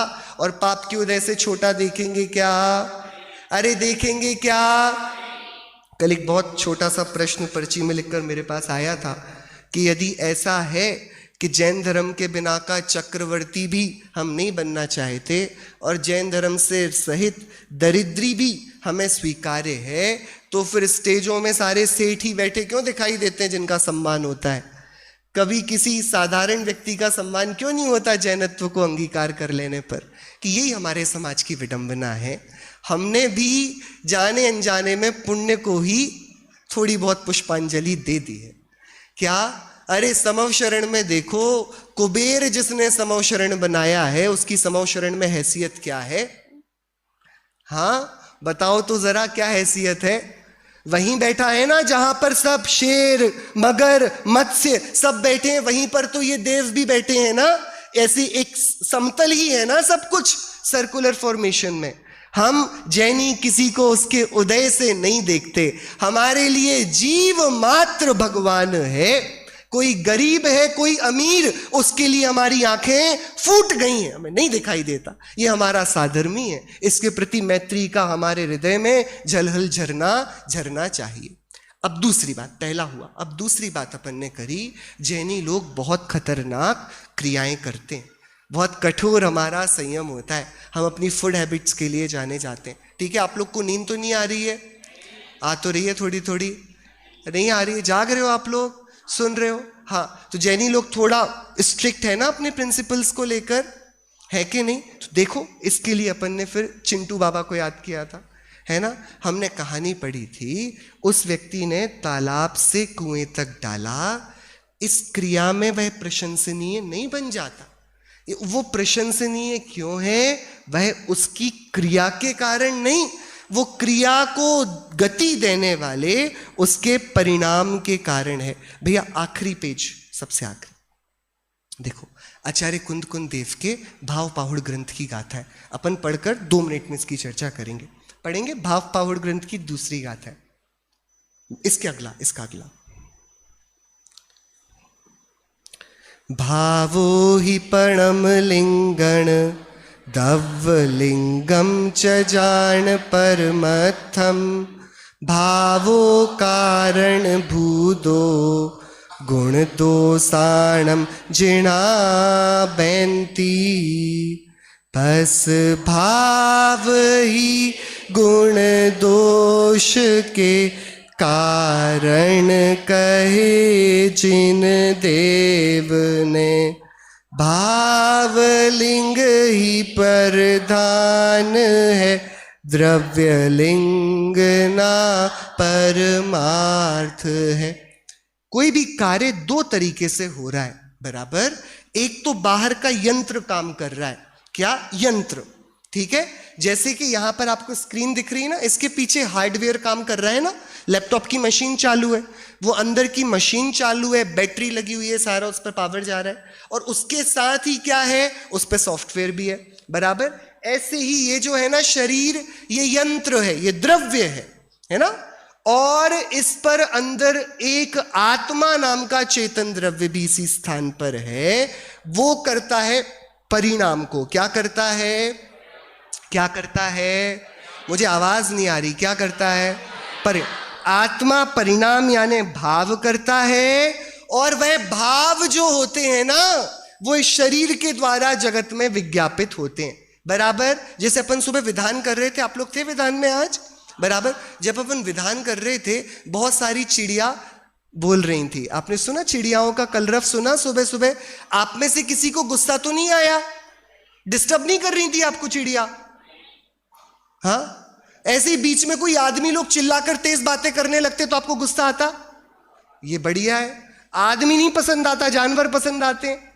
Speaker 1: और पाप के उदय से छोटा देखेंगे क्या? अरे देखेंगे क्या? कल एक बहुत छोटा सा प्रश्न पर्ची में लिखकर मेरे पास आया था कि यदि ऐसा है कि जैन धर्म के बिना का चक्रवर्ती भी हम नहीं बनना चाहते, और जैन धर्म से सहित दरिद्री भी हमें स्वीकार्य है, तो फिर स्टेजों में सारे सेठ ही बैठे क्यों दिखाई देते हैं जिनका सम्मान होता है? कभी किसी साधारण व्यक्ति का सम्मान क्यों नहीं होता जैनत्व को अंगीकार कर लेने पर? कि यही हमारे समाज की विडंबना है। हमने भी जाने अनजाने में पुण्य को ही थोड़ी बहुत पुष्पांजलि दे दी है। क्या? अरे समव शरण में देखो, कुबेर जिसने समव शरण बनाया है उसकी समव शरण में हैसियत क्या है? हाँ बताओ तो जरा, क्या हैसियत है? वहीं बैठा है ना जहां पर सब शेर, मगर, मत्स्य सब बैठे हैं, वहीं पर तो ये देव भी बैठे हैं ना। ऐसी एक समतल ही है ना सब कुछ, सर्कुलर फॉर्मेशन में। हम जैनी किसी को उसके उदय से नहीं देखते, हमारे लिए जीव मात्र भगवान है। कोई गरीब है, कोई अमीर, उसके लिए हमारी आंखें फूट गई हैं, हमें नहीं दिखाई देता। ये हमारा साधर्मी है, इसके प्रति मैत्री का हमारे हृदय में झलहल झरना चाहिए। अब दूसरी बात, पहला हुआ, अब दूसरी बात अपन ने करी, जैनी लोग बहुत खतरनाक क्रियाएं करते हैं, बहुत कठोर हमारा संयम होता है। हम अपनी फूड हैबिट्स के लिए जाने जाते हैं। ठीक है, आप लोग को नींद तो नहीं आ रही है? आ तो रही है थोड़ी थोड़ी, नहीं आ रही है? जाग रहे हो आप लोग, सुन रहे हो? हाँ, तो जैनी लोग थोड़ा स्ट्रिक्ट है ना अपने प्रिंसिपल्स को लेकर, है कि नहीं? तो देखो, इसके लिए अपन ने फिर चिंटू बाबा को याद किया था, है ना। हमने कहानी पढ़ी थी, उस व्यक्ति ने तालाब से कुएं तक डाला। इस क्रिया में वह प्रशंसनीय नहीं बन जाता। वो प्रशंसनीय क्यों है? वह उसकी क्रिया के कारण नहीं, वो क्रिया को गति देने वाले उसके परिणाम के कारण है। भैया आखिरी पेज, सबसे आखिरी देखो, आचार्य कुंद कुंद देव के भाव पाहुड़ ग्रंथ की गाथा है। अपन पढ़कर 2 मिनट में इसकी चर्चा करेंगे। पढ़ेंगे भाव पाहुड़ ग्रंथ की दूसरी गाथा है, इसका अगला। भावो हि पणम लिंगण दव्वलिंगम च जान परमत्थम, भावो कारण भूदो गुण दोषाणम जिणा बैंती, बस भाव ही गुण दोष के कारण कहे जिन देव ने, भावलिंग ही प्रधान है द्रव्यलिंग ना परमार्थ है। कोई भी कार्य 2 तरीके से हो रहा है, बराबर। एक तो बाहर का यंत्र काम कर रहा है, क्या? यंत्र, ठीक है। जैसे कि यहां पर आपको स्क्रीन दिख रही है ना, इसके पीछे हार्डवेयर काम कर रहा है ना, लैपटॉप की मशीन चालू है, वो अंदर की मशीन चालू है, बैटरी लगी हुई है, सारा उस पर पावर जा रहा है, और उसके साथ ही क्या है, उस पर सॉफ्टवेयर भी है, बराबर। ऐसे ही ये जो है ना शरीर, ये यंत्र है, ये द्रव्य है ना, और इस पर अंदर एक आत्मा नाम का चेतन द्रव्य भी इसी स्थान पर है। वो करता है परिणाम को। क्या करता है? मुझे आवाज नहीं आ रही, क्या करता है? आत्मा परिणाम यानी भाव करता है, और वह भाव जो होते हैं ना, वो इस शरीर के द्वारा जगत में विज्ञापित होते हैं, बराबर। जैसे अपन सुबह विधान कर रहे थे, आप लोग थे विधान में आज, बराबर। जब अपन विधान कर रहे थे, बहुत सारी चिड़िया बोल रही थी। आपने सुना चिड़ियाओं का कलरव सुना सुबह सुबह? आप में से किसी को गुस्सा तो नहीं आया? डिस्टर्ब नहीं कर रही थी आपको चिड़िया? हाँ, ऐसे ही बीच में कोई आदमी लोग चिल्लाकर तेज बातें करने लगते तो आपको गुस्सा आता? ये बढ़िया है। आदमी नहीं पसंद आता, जानवर पसंद आते हैं।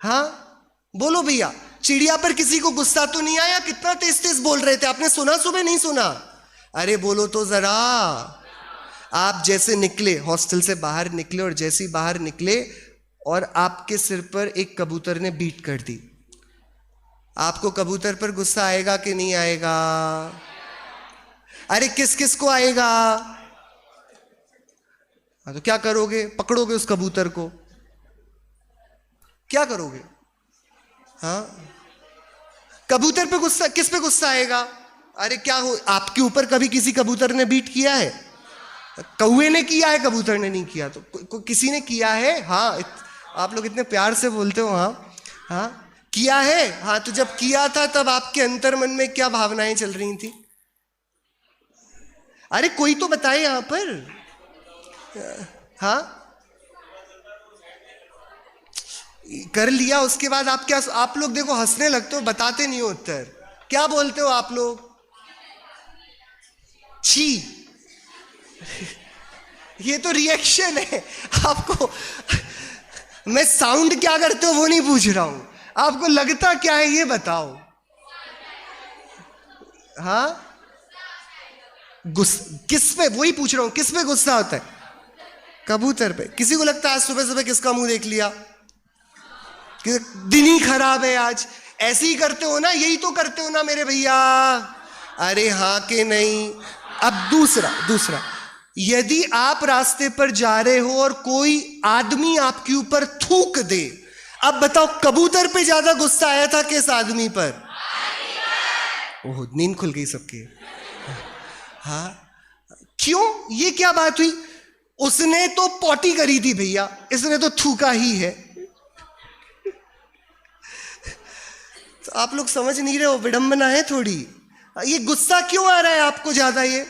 Speaker 1: हाँ बोलो भैया, चिड़िया पर किसी को गुस्सा तो नहीं आया? कितना तेज तेज बोल रहे थे, आपने सुना सुबह? नहीं सुना? अरे बोलो तो जरा। आप जैसे निकले, हॉस्टल से बाहर निकले, और जैसे ही बाहर निकले और आपके सिर पर एक कबूतर ने बीट कर दी, आपको कबूतर पर गुस्सा आएगा कि नहीं आएगा? अरे किस किस को आएगा? तो क्या करोगे? पकड़ोगे उस कबूतर को, क्या करोगे? हाँ, कबूतर पे गुस्सा, किस पे गुस्सा आएगा? अरे क्या हो, आपके ऊपर कभी किसी कबूतर ने बीट किया है? कौवे ने किया है, कबूतर ने नहीं किया। तो किसी ने किया है? हाँ, आप लोग इतने प्यार से बोलते हो। हाँ किया है। हाँ, तो जब किया था तब आपके अंतर मन में क्या भावनाएं चल रही थी? अरे कोई तो बताए यहां पर। हाँ, कर लिया, उसके बाद आप क्या? आप लोग देखो हंसने लगते हो, बताते नहीं हो उत्तर। क्या बोलते हो आप लोग? छी। ये तो रिएक्शन है आपको। मैं साउंड क्या करते हो वो नहीं पूछ रहा हूं, आपको लगता क्या है ये बताओ। हाँ, किस पे, वही पूछ रहा हूं, किस पे गुस्सा होता है? कबूतर पे। किसी को लगता है आज सुबह सुबह किसका मुंह देख लिया, कि दिन ही खराब है आज? ऐसे ही करते हो ना, यही तो करते हो ना मेरे भैया। अरे हाँ कि नहीं? अब दूसरा, यदि आप रास्ते पर जा रहे हो और कोई आदमी आपके ऊपर थूक दे, अब बताओ कबूतर पे ज्यादा गुस्सा आया था किस आदमी पर? ओह, नींद खुल गई सबकी। हाँ, क्यों? ये क्या बात हुई? उसने तो पॉटी करी थी भैया, इसने तो थूका ही है। तो आप लोग समझ नहीं रहे हो, विडंबना है थोड़ी। ये गुस्सा क्यों आ रहा है आपको ज्यादा ये?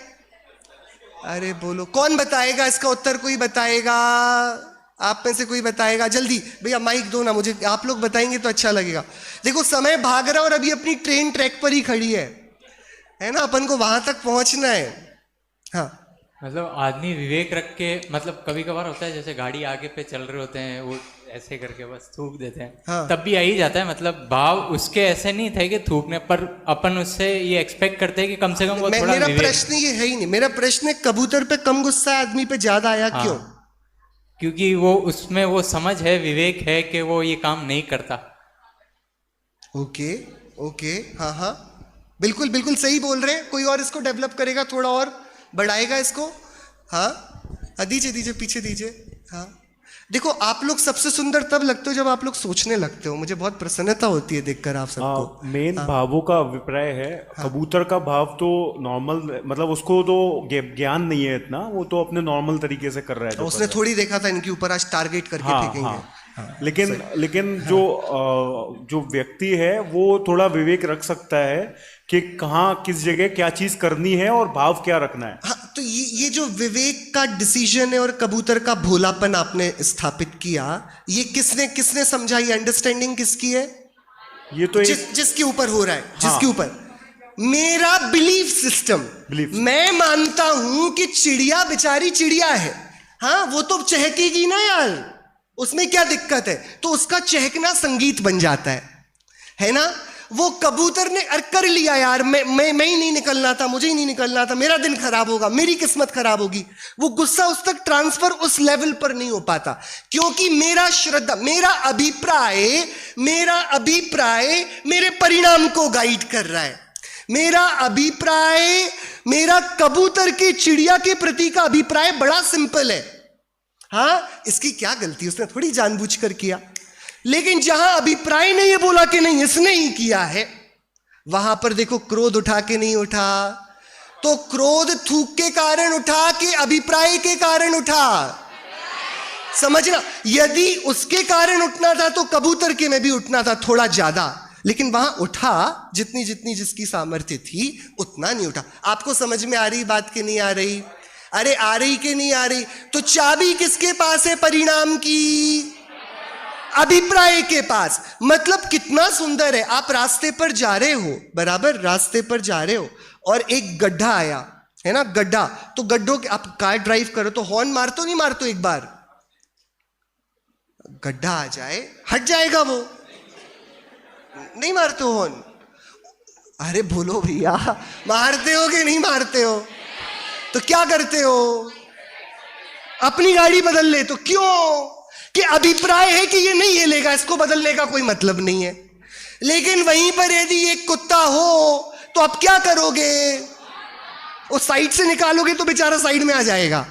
Speaker 1: अरे बोलो, कौन बताएगा इसका उत्तर? कोई बताएगा? आप में से कोई बताएगा? जल्दी भैया माइक दो ना मुझे, आप लोग बताएंगे तो अच्छा लगेगा। देखो समय भाग रहा है और अभी अपनी ट्रेन ट्रैक पर ही खड़ी है ना, अपन को वहां तक पहुंचना है। हाँ,
Speaker 3: मतलब आदमी विवेक रख के, मतलब कभी कभार होता है जैसे गाड़ी आगे पे चल रहे होते हैं, वो ऐसे करके बस थूक देते हैं।
Speaker 1: हाँ।
Speaker 3: तब भी आ ही जाता है, मतलब भाव उसके ऐसे नहीं थे कि थूकने पर अपन उससे ये एक्सपेक्ट करते हैं कि कम से कम वो थोड़ा
Speaker 1: मेरा
Speaker 3: विवेक।
Speaker 1: प्रश्न ये है ही नहीं, मेरा प्रश्न है कबूतर पे कम गुस्सा है, आदमी पे ज्यादा आया।
Speaker 3: हाँ।
Speaker 1: क्यों?
Speaker 3: क्योंकि वो उसमें वो समझ है, विवेक है कि वो ये काम नहीं करता।
Speaker 1: ओके, हाँ, बिल्कुल बिल्कुल सही बोल रहे हैं। कोई और इसको डेवलप करेगा, थोड़ा और बढ़ाएगा इसको? हाँ, दीजिए पीछे दीजिए। हाँ, देखो आप लोग सबसे सुंदर तब लगते हो जब आप लोग सोचने लगते हो। मुझे बहुत प्रसन्नता होती है देखकर आप सबको।
Speaker 4: मेन भावों का अभिप्राय है। कबूतर का भाव तो नॉर्मल, मतलब उसको तो ज्ञान नहीं है इतना, वो तो अपने नॉर्मल तरीके से कर रहा है।
Speaker 1: उसने थोड़ी देखा था इनके ऊपर आज टारगेट करके फेंकेंगे।
Speaker 4: लेकिन जो व्यक्ति है वो थोड़ा विवेक रख सकता है कि कहाँ किस जगह क्या चीज करनी है और भाव क्या रखना है।
Speaker 1: हाँ, तो ये जो विवेक का डिसीजन है और कबूतर का भोलापन आपने स्थापित किया, ये किसने समझा? ये अंडरस्टैंडिंग किसकी है?
Speaker 4: ये तो
Speaker 1: जिसके ऊपर हो रहा है। हाँ। जिसके ऊपर मेरा बिलीफ सिस्टम, मैं मानता हूं कि चिड़िया बेचारी चिड़िया है। हाँ, वो तो चहकेगी ना यार, उसमें क्या दिक्कत है? तो उसका चहकना संगीत बन जाता है ना? वो कबूतर ने कर लिया यार, मैं ही नहीं निकलना था, मुझे ही नहीं निकलना था, मेरा दिन खराब होगा, मेरी किस्मत खराब होगी। वो गुस्सा उस तक ट्रांसफर उस लेवल पर नहीं हो पाता, क्योंकि मेरा श्रद्धा, मेरा अभिप्राय मेरे परिणाम को गाइड कर रहा है। मेरा अभिप्राय, मेरा कबूतर के चिड़िया के प्रति का अभिप्राय बड़ा सिंपल है। हाँ, इसकी क्या गलती, उसने थोड़ी जानबूझकर किया। लेकिन जहां अभिप्राय ने ये बोला कि नहीं इसने ही किया है, वहां पर देखो क्रोध उठा के नहीं उठा। तो क्रोध थूक के कारण उठा कि अभिप्राय के कारण उठा? समझना, यदि उसके कारण उठना था तो कबूतर के में भी उठना था थोड़ा ज्यादा, लेकिन वहां उठा जितनी जिसकी सामर्थ्य थी उतना नहीं उठा। आपको समझ में आ रही बात कि नहीं आ रही? अरे आ रही कि नहीं आ रही? तो चाबी किसके पास है परिणाम की? अभिप्राय के पास। मतलब कितना सुंदर है, आप रास्ते पर जा रहे हो, बराबर रास्ते पर जा रहे हो और एक गड्ढा आया है ना, गड्ढा। तो गड्ढों के, आप कार ड्राइव करो तो हॉर्न मारतो नहीं मारतो? एक बार गड्ढा आ जाए हट जाएगा वो, नहीं मारते हो हॉर्न? अरे बोलो भैया, मारते हो कि नहीं मारते हो? तो क्या करते हो? अपनी गाड़ी बदल ले। तो क्यों? कि अभिप्राय है कि ये नहीं हिलेगा, इसको बदलने का कोई मतलब नहीं है। लेकिन वहीं पर यदि एक कुत्ता हो तो आप क्या करोगे? वो साइड से निकालोगे तो बेचारा साइड में आ जाएगा,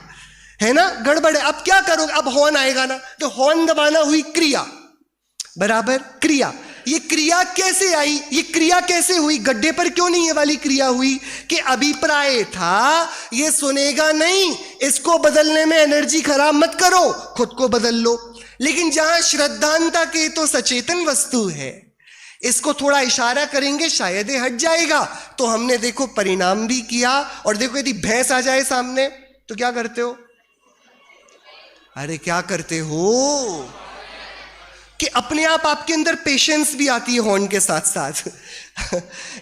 Speaker 1: है ना? गड़बड़ है। अब क्या करोगे? अब हॉर्न आएगा ना, तो हॉर्न दबाना हुई क्रिया, बराबर क्रिया। ये क्रिया कैसे आई? ये क्रिया कैसे हुई? गड्ढे पर क्यों नहीं ये वाली क्रिया हुई? कि अभिप्राय था ये सुनेगा नहीं, इसको बदलने में एनर्जी खराब मत करो, खुद को बदल लो। लेकिन जहां श्रद्धांता के तो सचेतन वस्तु है, इसको थोड़ा इशारा करेंगे शायद ये हट जाएगा। तो हमने देखो परिणाम भी किया। और देखो यदि भैंस आ जाए सामने तो क्या करते हो? अरे क्या करते हो कि अपने आप आपके अंदर पेशेंस भी आती है हॉर्न के साथ साथ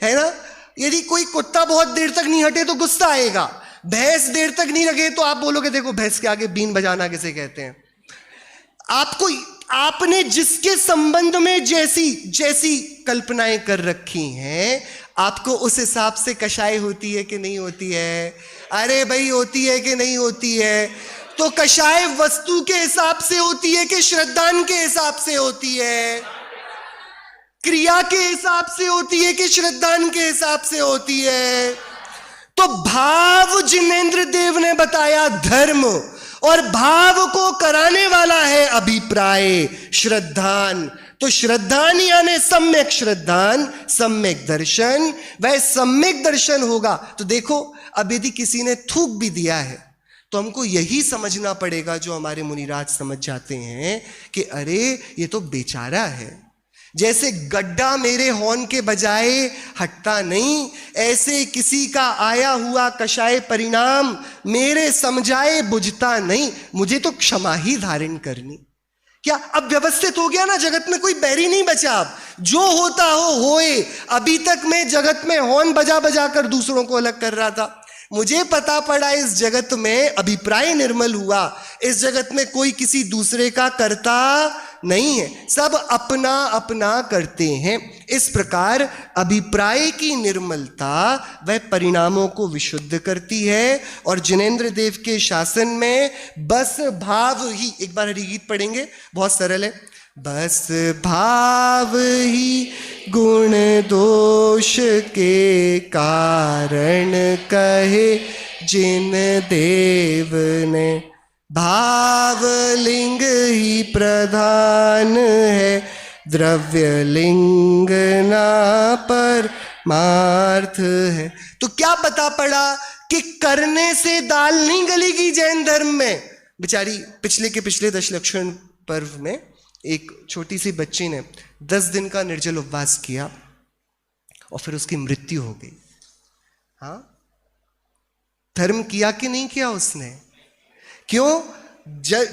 Speaker 1: है ना? यदि कोई कुत्ता बहुत देर तक नहीं हटे तो गुस्सा आएगा, भैंस देर तक नहीं रखे तो आप बोलोगे देखो भैंस के आगे बीन बजाना किसे कहते हैं। आपको, आपने जिसके संबंध में जैसी जैसी कल्पनाएं कर रखी हैं, आपको उस हिसाब से कषाय होती है कि नहीं होती है? अरे भाई होती है कि नहीं होती है? तो कषाय वस्तु के हिसाब से होती है कि श्रद्धान के हिसाब से होती है? क्रिया के हिसाब से होती है कि श्रद्धान के हिसाब से होती है? तो भाव जिनेंद्र देव ने बताया धर्म, और भाव को कराने वाला है अभिप्राय, श्रद्धान। तो श्रद्धान यानी सम्यक श्रद्धान, सम्यक दर्शन। वह सम्यक दर्शन होगा तो देखो, अब यदि किसी ने थूक भी दिया है तो हमको यही समझना पड़ेगा जो हमारे मुनिराज समझ जाते हैं कि अरे ये तो बेचारा है। जैसे गड्ढा मेरे हॉर्न के बजाय हटता नहीं, ऐसे किसी का आया हुआ कषाय परिणाम मेरे समझाए बुझता नहीं। मुझे तो क्षमा ही धारण करनी। क्या अब व्यवस्थित हो गया ना, जगत में कोई बैरी नहीं बचा। अब जो होता हो होए। अभी तक मैं जगत में हॉर्न बजा बजा कर दूसरों को अलग कर रहा था। मुझे पता पड़ा इस जगत में अभिप्राय निर्मल हुआ। इस जगत में कोई किसी दूसरे का करता नहीं है, सब अपना अपना करते हैं। इस प्रकार अभिप्राय की निर्मलता वह परिणामों को विशुद्ध करती है। और जिनेंद्र देव के शासन में बस भाव ही, एक बार हरिगीत पढ़ेंगे, बहुत सरल है। बस भाव ही गुण दोष के कारण कहे जिन देव ने, भाव लिंग ही प्रधान है, द्रव्य लिंग ना परमार्थ है। तो क्या पता पड़ा कि करने से दाल नहीं गलेगी जैन धर्म में। बेचारी पिछले के पिछले दशलक्षण पर्व में एक छोटी सी बच्ची ने 10 दिन का निर्जल उपवास किया और फिर उसकी मृत्यु हो गई। हाँ, धर्म किया कि नहीं किया उसने? क्यों?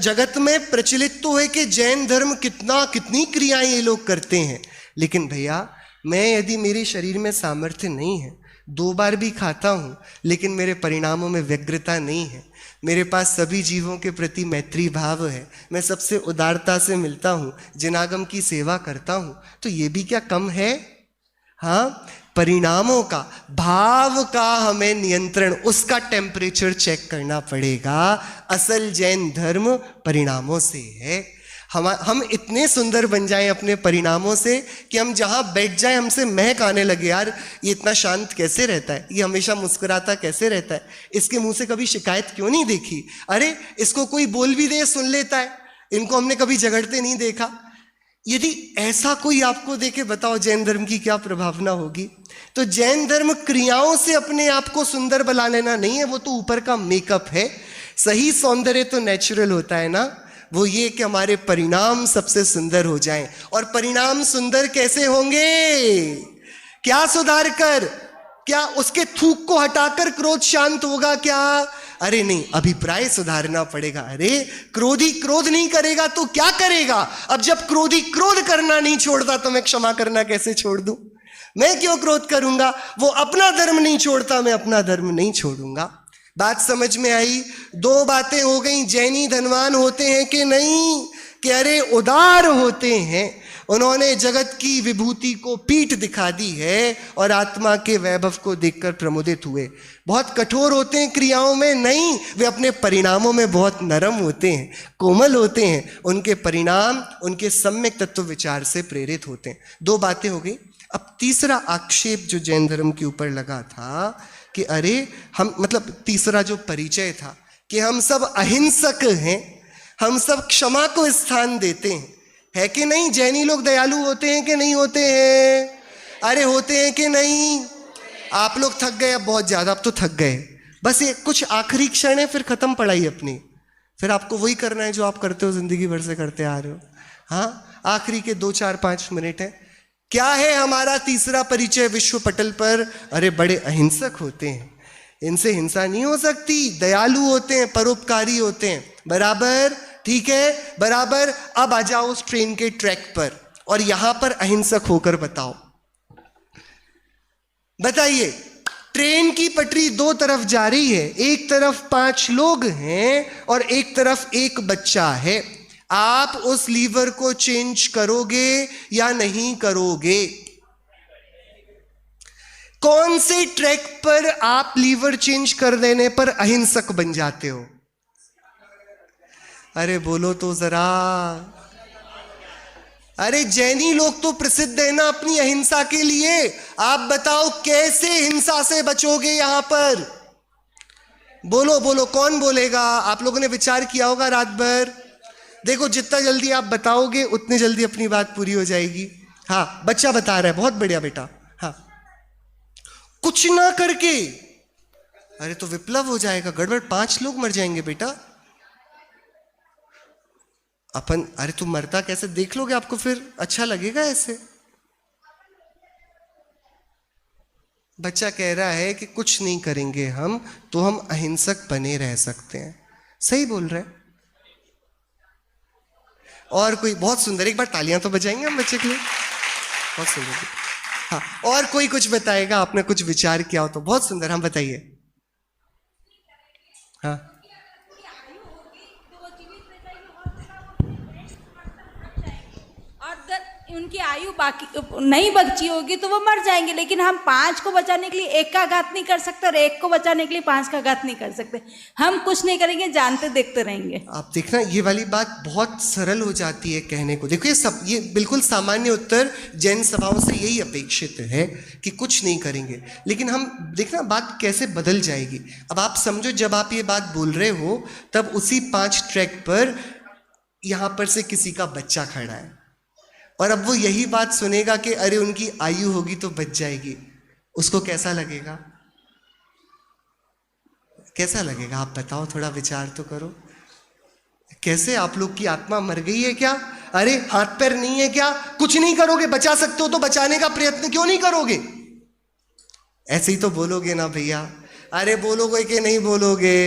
Speaker 1: जगत में प्रचलित तो है कि जैन धर्म कितनी क्रियाएं ये लोग करते हैं, लेकिन भैया मैं यदि मेरे शरीर में सामर्थ्य नहीं है, 2 बार भी खाता हूं लेकिन मेरे परिणामों में व्यग्रता नहीं है, मेरे पास सभी जीवों के प्रति मैत्री भाव है, मैं सबसे उदारता से मिलता हूँ, जिनागम की सेवा करता हूँ, तो ये भी क्या कम है? हाँ, परिणामों का, भाव का हमें नियंत्रण, उसका टेम्परेचर चेक करना पड़ेगा। असल जैन धर्म परिणामों से है। हम इतने सुंदर बन जाएं अपने परिणामों से कि हम जहां बैठ जाएं हमसे महक आने लगे। यार ये इतना शांत कैसे रहता है, ये हमेशा मुस्कुराता कैसे रहता है, इसके मुंह से कभी शिकायत क्यों नहीं देखी, अरे इसको कोई बोल भी दे सुन लेता है, इनको हमने कभी झगड़ते नहीं देखा। यदि ऐसा कोई आपको देखे, बताओ जैन धर्म की क्या प्रभावना होगी। तो जैन धर्म क्रियाओं से अपने आप को सुंदर बना लेना नहीं है, वो तो ऊपर का मेकअप है। सही सौंदर्य तो नेचुरल होता है ना, वो ये कि हमारे परिणाम सबसे सुंदर हो जाएं। और परिणाम सुंदर कैसे होंगे? क्या सुधार कर? क्या उसके थूक को हटाकर क्रोध शांत होगा क्या? अरे नहीं, अभिप्राय सुधारना पड़ेगा। अरे क्रोधी क्रोध नहीं करेगा तो क्या करेगा? अब जब क्रोधी क्रोध करना नहीं छोड़ता तो मैं क्षमा करना कैसे छोड़ दूं? मैं क्यों क्रोध करूंगा? वो अपना धर्म नहीं छोड़ता, मैं अपना धर्म नहीं छोड़ूंगा। बात समझ में आई? 2 बातें हो गई। जैनी धनवान होते हैं कि नहीं? कि अरे उदार होते हैं, उन्होंने जगत की विभूति को पीठ दिखा दी है और आत्मा के वैभव को देखकर प्रमुदित हुए। बहुत कठोर होते हैं क्रियाओं में? नहीं, वे अपने परिणामों में बहुत नरम होते हैं, कोमल होते हैं। उनके परिणाम उनके सम्यक तत्व विचार से प्रेरित होते हैं। 2 बातें हो गई। अब तीसरा आक्षेप जो जैन धर्म के ऊपर लगा था कि अरे हम, मतलब तीसरा जो परिचय था कि हम सब अहिंसक हैं, हम सब क्षमा को स्थान देते हैं, है कि नहीं? जैनी लोग दयालु होते हैं कि नहीं होते हैं? अरे होते हैं कि नहीं? आप लोग थक गए अब बहुत ज्यादा, अब तो थक गए। बस ये कुछ आखिरी क्षण है, फिर खत्म पढ़ाई अपनी, फिर आपको वही करना है जो आप करते हो, जिंदगी भर से करते आ रहे हो। हाँ, आखिरी के 2, 4, 5 मिनट है। क्या है हमारा तीसरा परिचय विश्व पटल पर? अरे बड़े अहिंसक होते हैं, इनसे हिंसा नहीं हो सकती, दयालु होते हैं, परोपकारी होते हैं। बराबर, ठीक है, बराबर। अब आ जाओ उस ट्रेन के ट्रैक पर और यहां पर अहिंसक होकर बताओ, बताइए ट्रेन की पटरी दो तरफ जा रही है, एक तरफ 5 लोग हैं और एक तरफ एक बच्चा है। आप उस लीवर को चेंज करोगे या नहीं करोगे? कौन से ट्रैक पर आप लीवर चेंज कर देने पर अहिंसक बन जाते हो? अरे बोलो तो जरा। अरे जैनी लोग तो प्रसिद्ध है ना अपनी अहिंसा के लिए। आप बताओ कैसे हिंसा से बचोगे यहां पर? बोलो बोलो, कौन बोलेगा? आप लोगों ने विचार किया होगा रात भर। देखो जितना जल्दी आप बताओगे उतनी जल्दी अपनी बात पूरी हो जाएगी। हाँ, बच्चा बता रहा है, बहुत बढ़िया बेटा। हाँ, कुछ ना करके। अरे तो विप्लव हो जाएगा, गड़बड़, 5 लोग मर जाएंगे बेटा। अपन, अरे तुम मरता कैसे देख लोगे, आपको फिर अच्छा लगेगा ऐसे? बच्चा कह रहा है कि कुछ नहीं करेंगे हम तो हम अहिंसक बने रह सकते हैं। सही बोल रहे हैं। और कोई? बहुत सुंदर, एक बार तालियां तो बजाएंगे हम बच्चे के लिए। बहुत सुंदर। हाँ, और कोई कुछ बताएगा? आपने कुछ विचार किया हो तो बहुत सुंदर। हम बताइए। हाँ,
Speaker 5: उनकी आयु बाकी नहीं बची होगी तो वो मर जाएंगे, लेकिन हम 5 को बचाने के लिए 1 का घात नहीं कर सकते और 1 को बचाने के लिए 5 का घात नहीं कर सकते। हम कुछ नहीं करेंगे, जानते देखते रहेंगे।
Speaker 1: आप देखना ये वाली बात बहुत सरल हो जाती है कहने को। देखो ये बिल्कुल सामान्य उत्तर जैन सभाओं से यही अपेक्षित है कि कुछ नहीं करेंगे, लेकिन हम देखना बात कैसे बदल जाएगी। अब आप समझो, जब आप ये बात बोल रहे हो तब उसी 5 ट्रैक पर यहां पर से किसी का बच्चा खड़ा है और अब वो यही बात सुनेगा कि अरे उनकी आयु होगी तो बच जाएगी। उसको कैसा लगेगा? कैसा लगेगा आप बताओ, थोड़ा विचार तो करो। कैसे? आप लोग की आत्मा मर गई है क्या? अरे हाथ पैर नहीं है क्या? कुछ नहीं करोगे? बचा सकते हो तो बचाने का प्रयत्न क्यों नहीं करोगे? ऐसे ही तो बोलोगे ना भैया। अरे बोलोगे कि नहीं बोलोगे?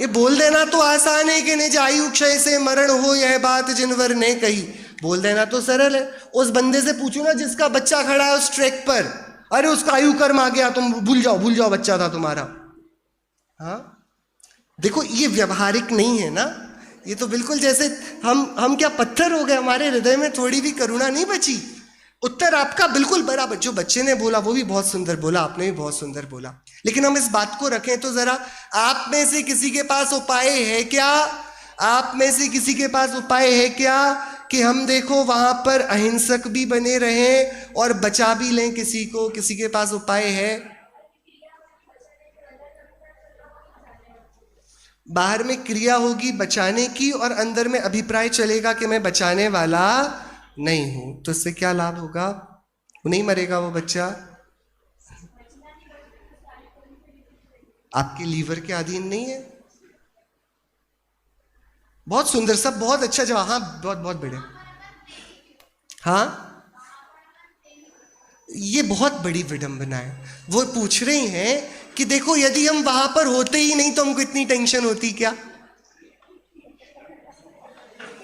Speaker 1: ये बोल देना तो आसान है कि निज आयु क्षय से मरण हो, यह बात जिनवर ने कही। बोल देना तो सरल है। उस बंदे से पूछो ना जिसका बच्चा खड़ा है उस ट्रैक पर, अरे उसका आयु कर्म आ गया, तुम भूल जाओ बच्चा था तुम्हारा। हाँ, देखो ये व्यवहारिक नहीं है ना। ये तो बिल्कुल जैसे हम क्या पत्थर हो गए? हमारे हृदय में थोड़ी भी करुणा नहीं बची। उत्तर आपका बिल्कुल बराबर। जो बच्चे ने बोला वो भी बहुत सुंदर बोला, आपने भी बहुत सुंदर बोला। लेकिन हम इस बात को रखें तो जरा, आप में से किसी के पास उपाय है क्या? आप में से किसी के पास उपाय है क्या कि हम देखो वहां पर अहिंसक भी बने रहें और बचा भी लें किसी को? किसी के पास उपाय है? बाहर में क्रिया होगी बचाने की और अंदर में अभिप्राय चलेगा कि मैं बचाने वाला नहीं हूं, तो इससे क्या लाभ होगा? वो नहीं मरेगा वो बच्चा। आपके लीवर के अधीन नहीं है। बहुत सुंदर, सब बहुत अच्छा जवाब। हाँ, बहुत बहुत बढ़िया। हाँ, ये बहुत बड़ी विडंबना है। वो पूछ रही हैं कि देखो यदि हम वहां पर होते ही नहीं तो हमको इतनी टेंशन होती क्या?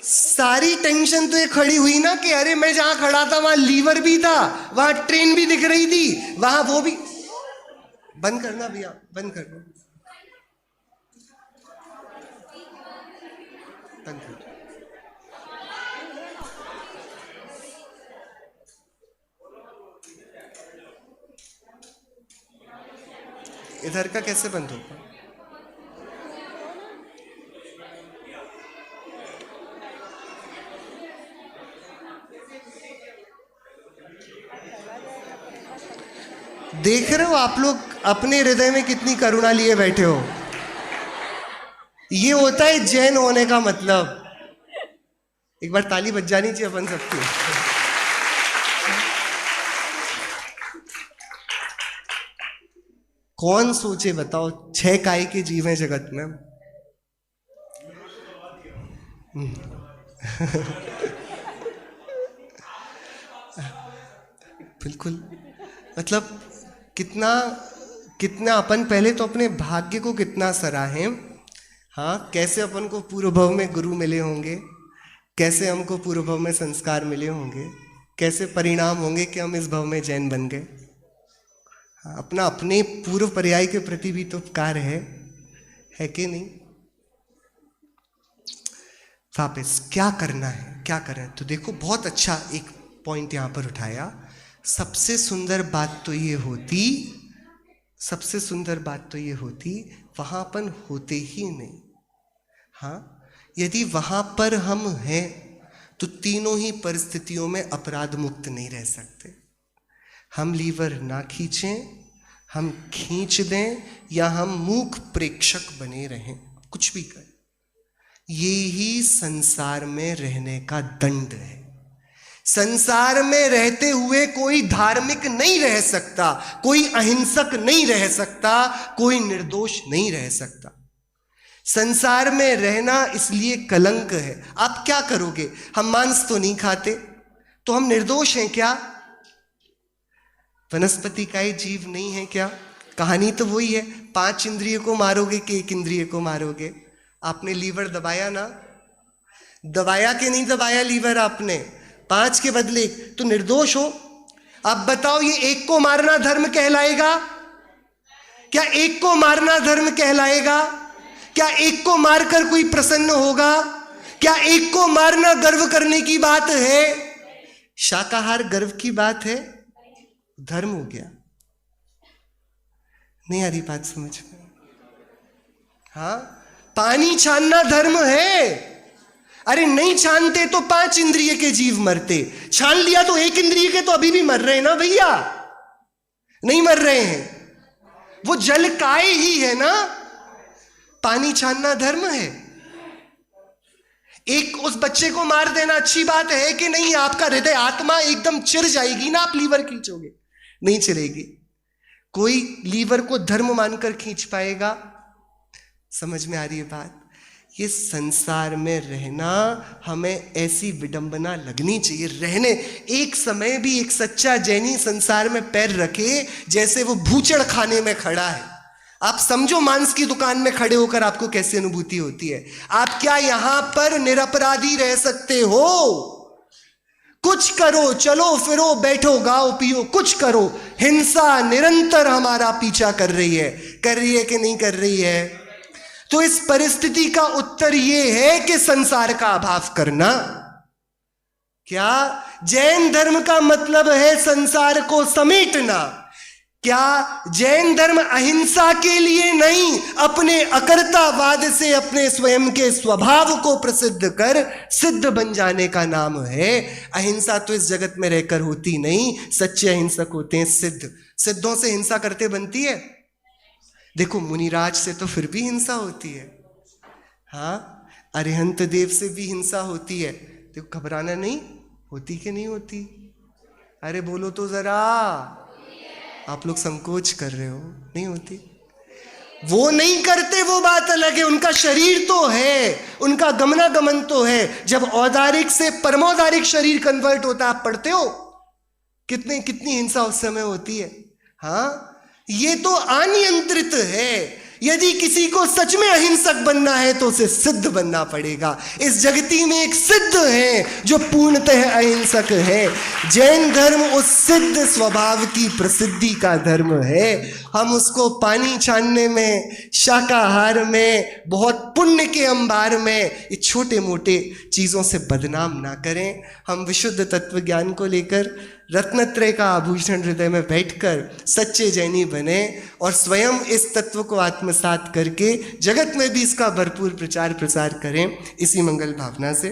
Speaker 1: सारी टेंशन तो ये खड़ी हुई ना कि अरे मैं जहां खड़ा था वहां लीवर भी था, वहां ट्रेन भी दिख रही थी, वहां वो भी। बंद करना भैया, बंद करना, बंद करना। इधर का कैसे बंद होगा? देख रहे हो आप लोग अपने हृदय में कितनी करुणा लिए बैठे हो? ये होता है जैन होने का मतलब। एक बार ताली बज जानी चाहिए अपन सबकी। कौन सोचे बताओ, 6 काय के जीव हैं जगत में। बिल्कुल, मतलब कितना कितना अपन पहले तो अपने भाग्य को कितना सराहें। हाँ, कैसे अपन को पूर्व भव में गुरु मिले होंगे, कैसे हमको पूर्व भव में संस्कार मिले होंगे, कैसे परिणाम होंगे कि हम इस भव में जैन बन गए। अपना अपने पूर्व पर्याय के प्रति भी तो उपकार है कि नहीं? वापस क्या करना है, क्या करें? तो देखो बहुत अच्छा एक पॉइंट यहाँ पर उठाया। सबसे सुंदर बात तो ये होती वहांपन होते ही नहीं। हाँ, यदि वहां पर हम हैं तो तीनों ही परिस्थितियों में अपराध मुक्त नहीं रह सकते। हम लीवर ना खींचें, हम खींच दें, या हम मूक प्रेक्षक बने रहें, कुछ भी करें, ये ही संसार में रहने का दंड है। संसार में रहते हुए कोई धार्मिक नहीं रह सकता, कोई अहिंसक नहीं रह सकता, कोई निर्दोष नहीं रह सकता। संसार में रहना इसलिए कलंक है। आप क्या करोगे? हम मांस तो नहीं खाते, तो हम निर्दोष हैं क्या? वनस्पति का ही जीव नहीं है क्या? कहानी तो वही है, 5 इंद्रिय को मारोगे कि 1 इंद्रिय को मारोगे? आपने लीवर दबाया ना, दबाया कि नहीं दबाया लीवर आपने? 5 के बदले 1, तो निर्दोष हो। अब बताओ, ये 1 को मारना धर्म कहलाएगा क्या? 1 को मारना धर्म कहलाएगा क्या? 1 को मारकर कोई प्रसन्न होगा क्या? 1 को मारना गर्व करने की बात है? शाकाहार गर्व की बात है? धर्म हो गया। नहीं आ रही बात समझ में? हाँ, पानी छानना धर्म है। अरे नहीं छानते तो 5 इंद्रिय के जीव मरते, छान लिया तो 1 इंद्रिय के तो अभी भी मर रहे हैं ना भैया, नहीं मर रहे हैं? वो जल काय ही है ना। पानी छानना धर्म है। एक उस बच्चे को मार देना अच्छी बात है कि नहीं? आपका हृदय आत्मा एकदम चिर जाएगी ना, आप लीवर खींचोगे? नहीं चिरेगी। कोई लीवर को धर्म मानकर खींच पाएगा? समझ में आ रही है बात? ये संसार में रहना, हमें ऐसी विडंबना लगनी चाहिए रहने। एक समय भी एक सच्चा जैनी संसार में पैर रखे जैसे वो भूचड़ खाने में खड़ा है। आप समझो मांस की दुकान में खड़े होकर आपको कैसी अनुभूति होती है। आप क्या यहां पर निरपराधी रह सकते हो? कुछ करो, चलो फिरो, बैठो, गाओ, पियो, कुछ करो। हिंसा निरंतर हमारा पीछा कर रही है कि नहीं कर रही है? तो इस परिस्थिति का उत्तर यह है कि संसार का अभाव करना। क्या जैन धर्म का मतलब है संसार को समेटना? क्या जैन धर्म अहिंसा के लिए नहीं, अपने अकर्तावाद से अपने स्वयं के स्वभाव को प्रसिद्ध कर सिद्ध बन जाने का नाम है? अहिंसा तो इस जगत में रहकर होती नहीं, सच्चे अहिंसक होते हैं सिद्ध। सिद्धों से हिंसा करते बनती है? देखो, मुनिराज से तो फिर भी हिंसा होती है। हाँ, अरिहंत देव से भी हिंसा होती है। देखो, घबराना नहीं, होती कि नहीं होती? अरे बोलो तो जरा, आप लोग संकोच कर रहे हो। नहीं होती? वो नहीं करते, वो बात अलग है, उनका शरीर तो है, उनका गमनागमन तो है। जब औदारिक से परमौदारिक शरीर कन्वर्ट होता है, आप पढ़ते हो कितनी हिंसा उस समय होती है। हाँ, ये तो अनियंत्रित है। यदि किसी को सच में अहिंसक बनना है तो उसे सिद्ध बनना पड़ेगा। इस जगती में एक सिद्ध है जो पूर्णतः अहिंसक है। जैन धर्म उस सिद्ध स्वभाव की प्रसिद्धि का धर्म है। हम उसको पानी छानने में, शाकाहार में, बहुत पुण्य के अंबार में, ये छोटे मोटे चीज़ों से बदनाम ना करें। हम विशुद्ध तत्व ज्ञान को लेकर रत्नत्रय का आभूषण हृदय में बैठकर सच्चे जैनी बने और स्वयं इस तत्व को आत्मसात करके जगत में भी इसका भरपूर प्रचार प्रसार करें। इसी मंगल भावना से